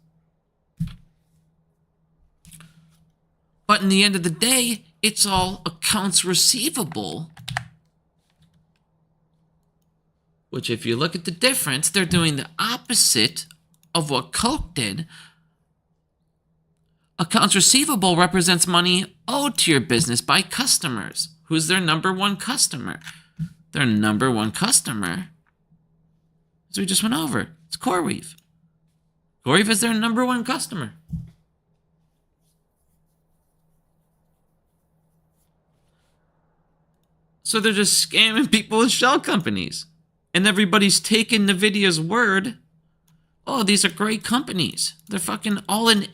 But in the end of the day, it's all accounts receivable. Which, if you look at the difference, they're doing the opposite of what Coke did. Accounts receivable represents money owed to your business by customers. Who's their number one customer? Their number one customer, as we just went over, it's CoreWeave. CoreWeave is their number one customer. So they're just scamming people with shell companies. And everybody's taking Nvidia's word. Oh, these are great companies. They're fucking all in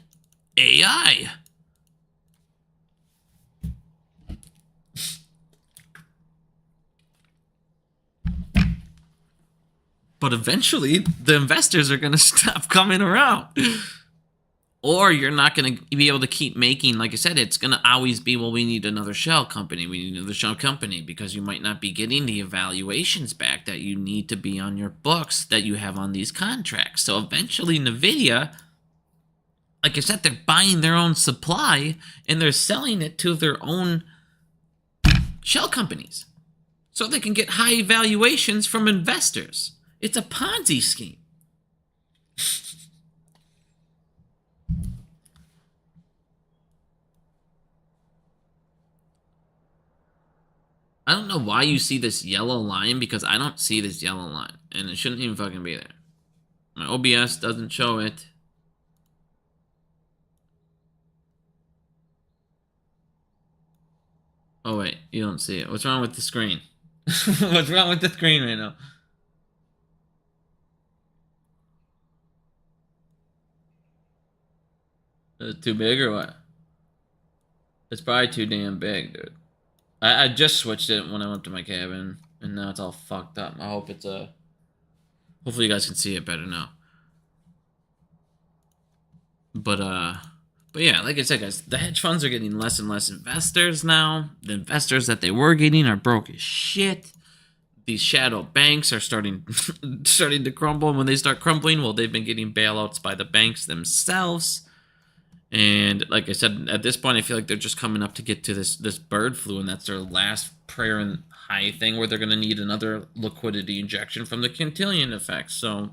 AI. But eventually, the investors are going to stop coming around. Or you're not going to be able to keep making, like I said, it's going to always be, well, we need another shell company. We need another shell company because you might not be getting the evaluations back that you need to be on your books that you have on these contracts. So eventually, Nvidia, like I said, they're buying their own supply and they're selling it to their own shell companies so they can get high valuations from investors. It's a Ponzi scheme. I don't know why you see this yellow line, because I don't see this yellow line. And it shouldn't even fucking be there. My OBS doesn't show it. Oh, wait. You don't see it. What's wrong with the screen? What's wrong with the screen right now? Is it too big or what? It's probably too damn big, dude. I just switched it when I went to my cabin, and now it's all fucked up. I hope it's hopefully you guys can see it better now. But yeah, like I said, guys, the hedge funds are getting less and less investors now. The investors that they were getting are broke as shit. These shadow banks are starting to crumble, and when they start crumbling, well, they've been getting bailouts by the banks themselves. And like I said, at this point, I feel like they're just coming up to get to this bird flu, and that's their last prayer and high thing where they're going to need another liquidity injection from the Cantillon effect. So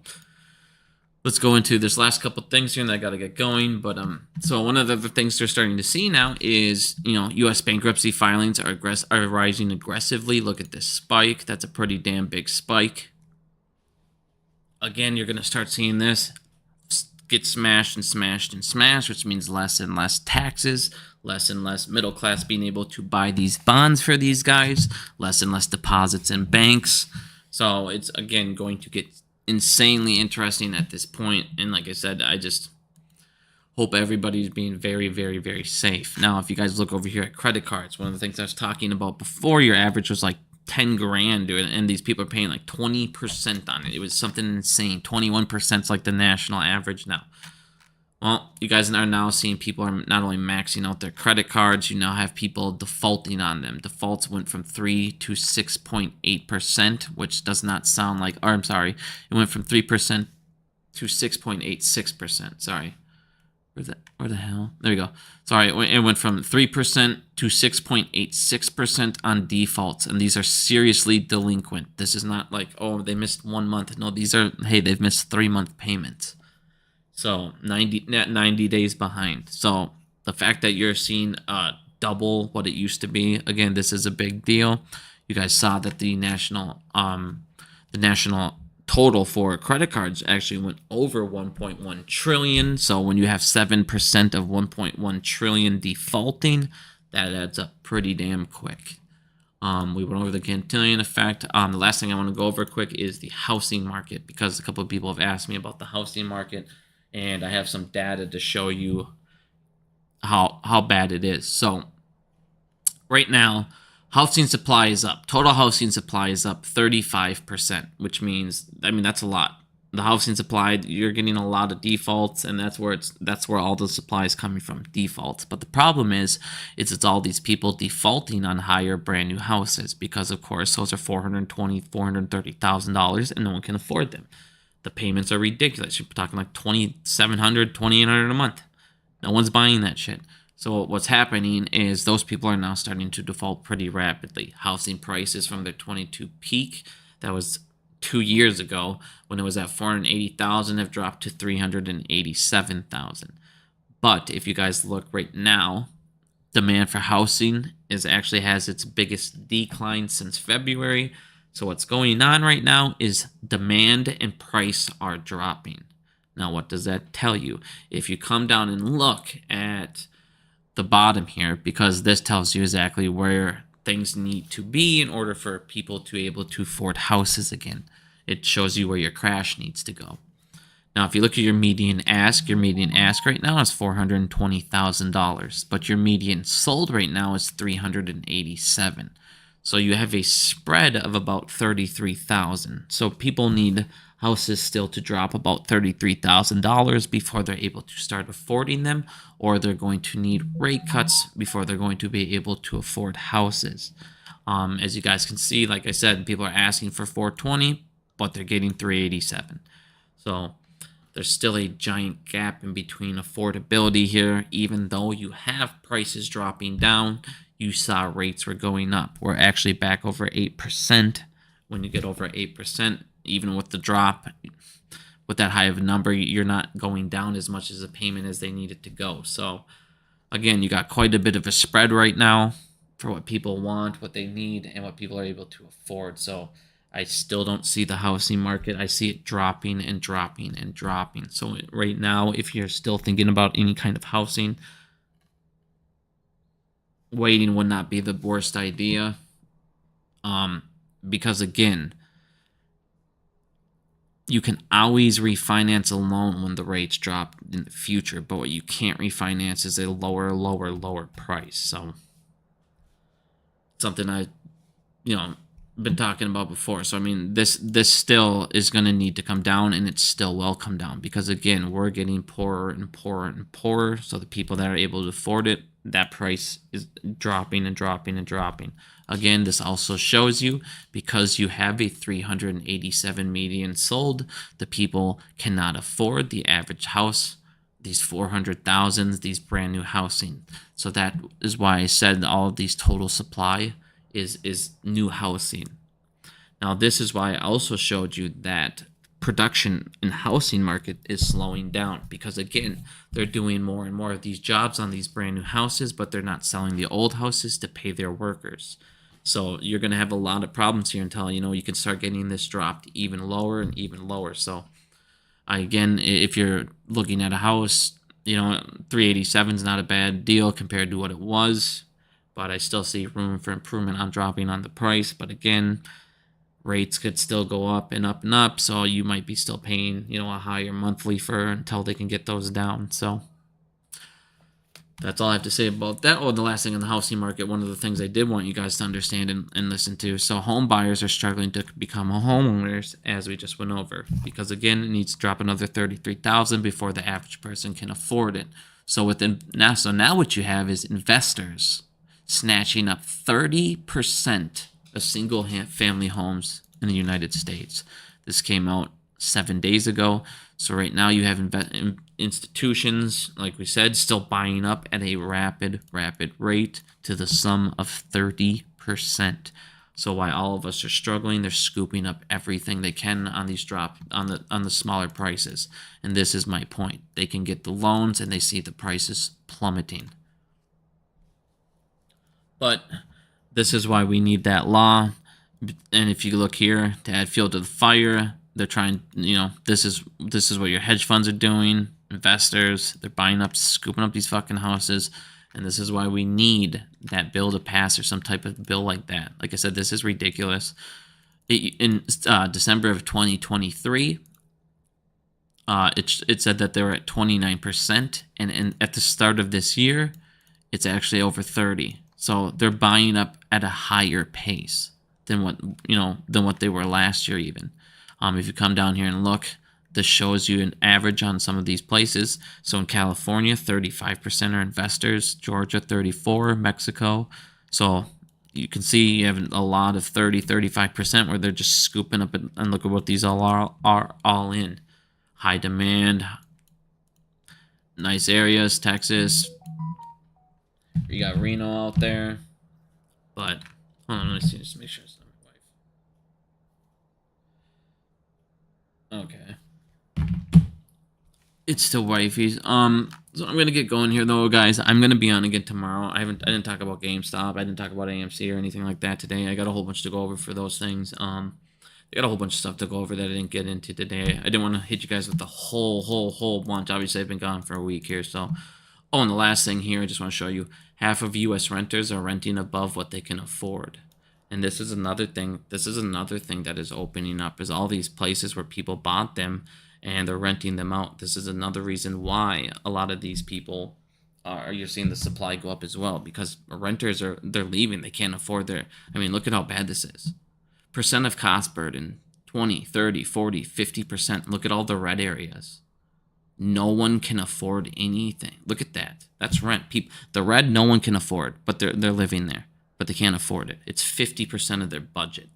let's go into this last couple things here, and I got to get going. But so one of the other things they're starting to see now is, U.S. bankruptcy filings are rising aggressively. Look at this spike. That's a pretty damn big spike. Again, you're going to start seeing this get smashed and smashed and smashed, which means less and less taxes, less and less middle class being able to buy these bonds for these guys, less and less deposits in banks. So it's, again, going to get insanely interesting at this point. And like I said, I just hope everybody's being very, very, very safe. Now, if you guys look over here at credit cards, one of the things I was talking about before, your average was like 10 grand, dude, and these people are paying like 20% on it. It was something insane. 21% is like the national average now. Well, you guys are now seeing people are not only maxing out their credit cards, you now have people defaulting on them. Defaults went from 3 to 6.8%, which does not sound like, or I'm sorry, it went from 3% to 6.86%. Sorry. Where the hell? There we go. Sorry, it went from 3% to 6.86% on defaults, and these are seriously delinquent. This is not like, oh, they missed 1 month. No, these are, hey, they've missed 3-month payments. So 90 days behind. So the fact that you're seeing double what it used to be, again, this is a big deal. You guys saw that the national total for credit cards actually went over 1.1 trillion. So when you have 7% of 1.1 trillion defaulting, that adds up pretty damn quick. We went over the Cantillon effect. The last thing I want to go over quick is the housing market, because a couple of people have asked me about the housing market, and I have some data to show you how bad it is. So right now, housing supply is up. Total housing supply is up 35%, which means, that's a lot. The housing supply, you're getting a lot of defaults, and that's where all the supply is coming from, defaults. But the problem is it's all these people defaulting on higher brand new houses, because of course those are $420,000, $430,000, and no one can afford them. The payments are ridiculous. You're talking like $2,700, $2,800 a month. No one's buying that shit. So what's happening is those people are now starting to default pretty rapidly. Housing prices from their 22 peak, that was 2 years ago, when it was at 480,000, have dropped to 387,000. But if you guys look right now, demand for housing actually has its biggest decline since February. So what's going on right now is demand and price are dropping. Now, what does that tell you? If you come down and look at the bottom here, because this tells you exactly where things need to be in order for people to be able to afford houses again. it shows you where your crash needs to go. Now, if you look at your median ask right now is $420,000, but your median sold right now is $387,000. So you have a spread of about $33,000. So people need houses still to drop about $33,000 before they're able to start affording them, or they're going to need rate cuts before they're going to be able to afford houses. As you guys can see, like I said, people are asking for $420,000, but they're getting $387,000. So there's still a giant gap in between affordability here. Even though you have prices dropping down, you saw rates were going up. We're actually back over 8%. When you get over 8%, even with the drop, with that high of a number, you're not going down as much as a payment as they need it to go. So again, you got quite a bit of a spread right now for what people want, what they need, and what people are able to afford. So I still don't see the housing market. I see it dropping and dropping and dropping. So right now, if you're still thinking about any kind of housing, waiting would not be the worst idea. Because again, you can always refinance a loan when the rates drop in the future, but what you can't refinance is a lower price. So something I, been talking about before. So I mean, this still is going to need to come down, and it still will come down, because again, we're getting poorer and poorer and poorer. So the people that are able to afford it, that price is dropping and dropping and dropping. Again, this also shows you, because you have a 387 median sold, the people cannot afford the average house, these 400,000, these brand new housing. So that is why I said all of these total supply is new housing. Now, this is why I also showed you that production in housing market is slowing down, because again, they're doing more and more of these jobs on these brand new houses, but they're not selling the old houses to pay their workers. So you're going to have a lot of problems here until, you can start getting this dropped even lower and even lower. So again, if you're looking at a house, 387 is not a bad deal compared to what it was, but I still see room for improvement on dropping on the price. But again, rates could still go up and up and up, so you might be still paying, a higher monthly for until they can get those down. So that's all I have to say about that. Oh, the last thing in the housing market, one of the things I did want you guys to understand and listen to. So home buyers are struggling to become homeowners, as we just went over, because again, it needs to drop another 33,000 before the average person can afford it. So now what you have is investors snatching up 30% of single family homes in the United States. This came out 7 days ago. So right now you have institutions, like we said, still buying up at a rapid rate to the sum of 30%. So while all of us are struggling, they're scooping up everything they can on these on the smaller prices. And this is my point. They can get the loans and they see the prices plummeting. But this is why we need that law. And if you look here, to add fuel to the fire, they're trying, this is what your hedge funds are doing. Investors, they're buying up, scooping up these fucking houses. And this is why we need that bill to pass, or some type of bill like that. Like I said, this is ridiculous. In December of 2023, it said that they were at 29%. And at the start of this year, it's actually over 30%. So they're buying up at a higher pace than what they were last year even. If you come down here and look, this shows you an average on some of these places. So in California, 35% are investors, Georgia 34%, Mexico. So you can see you have a lot of 35% where they're just scooping up, and look at what these all are all in. High demand, nice areas, Texas. You got Reno out there, but hold on, let me see, just make sure it's not my wife. Okay, it's still wifey's. So I'm gonna get going here though, guys. I'm gonna be on again tomorrow. I didn't talk about GameStop. I didn't talk about AMC or anything like that today. I got a whole bunch to go over for those things. I got a whole bunch of stuff to go over that I didn't get into today. I didn't want to hit you guys with the whole bunch. Obviously, I've been gone for a week here, so. Oh, and the last thing here, I just want to show you, half of U.S. renters are renting above what they can afford. And this is another thing. This is another thing that is opening up, is all these places where people bought them and they're renting them out. This is another reason why a lot of these people you're seeing the supply go up as well, because renters they're leaving. They can't afford their. I mean, look at how bad this is. Percent of cost burden 20, 30, 40, 50%. Look at all the red areas. No one can afford anything. Look at that. That's rent. People, the red, no one can afford, but they're living there, but they can't afford it. It's 50% of their budget.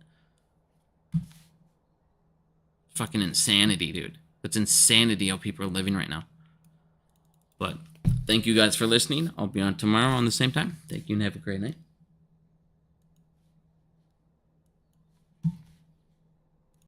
Fucking insanity, dude. It's insanity how people are living right now. But thank you guys for listening. I'll be on tomorrow on the same time. Thank you and have a great night.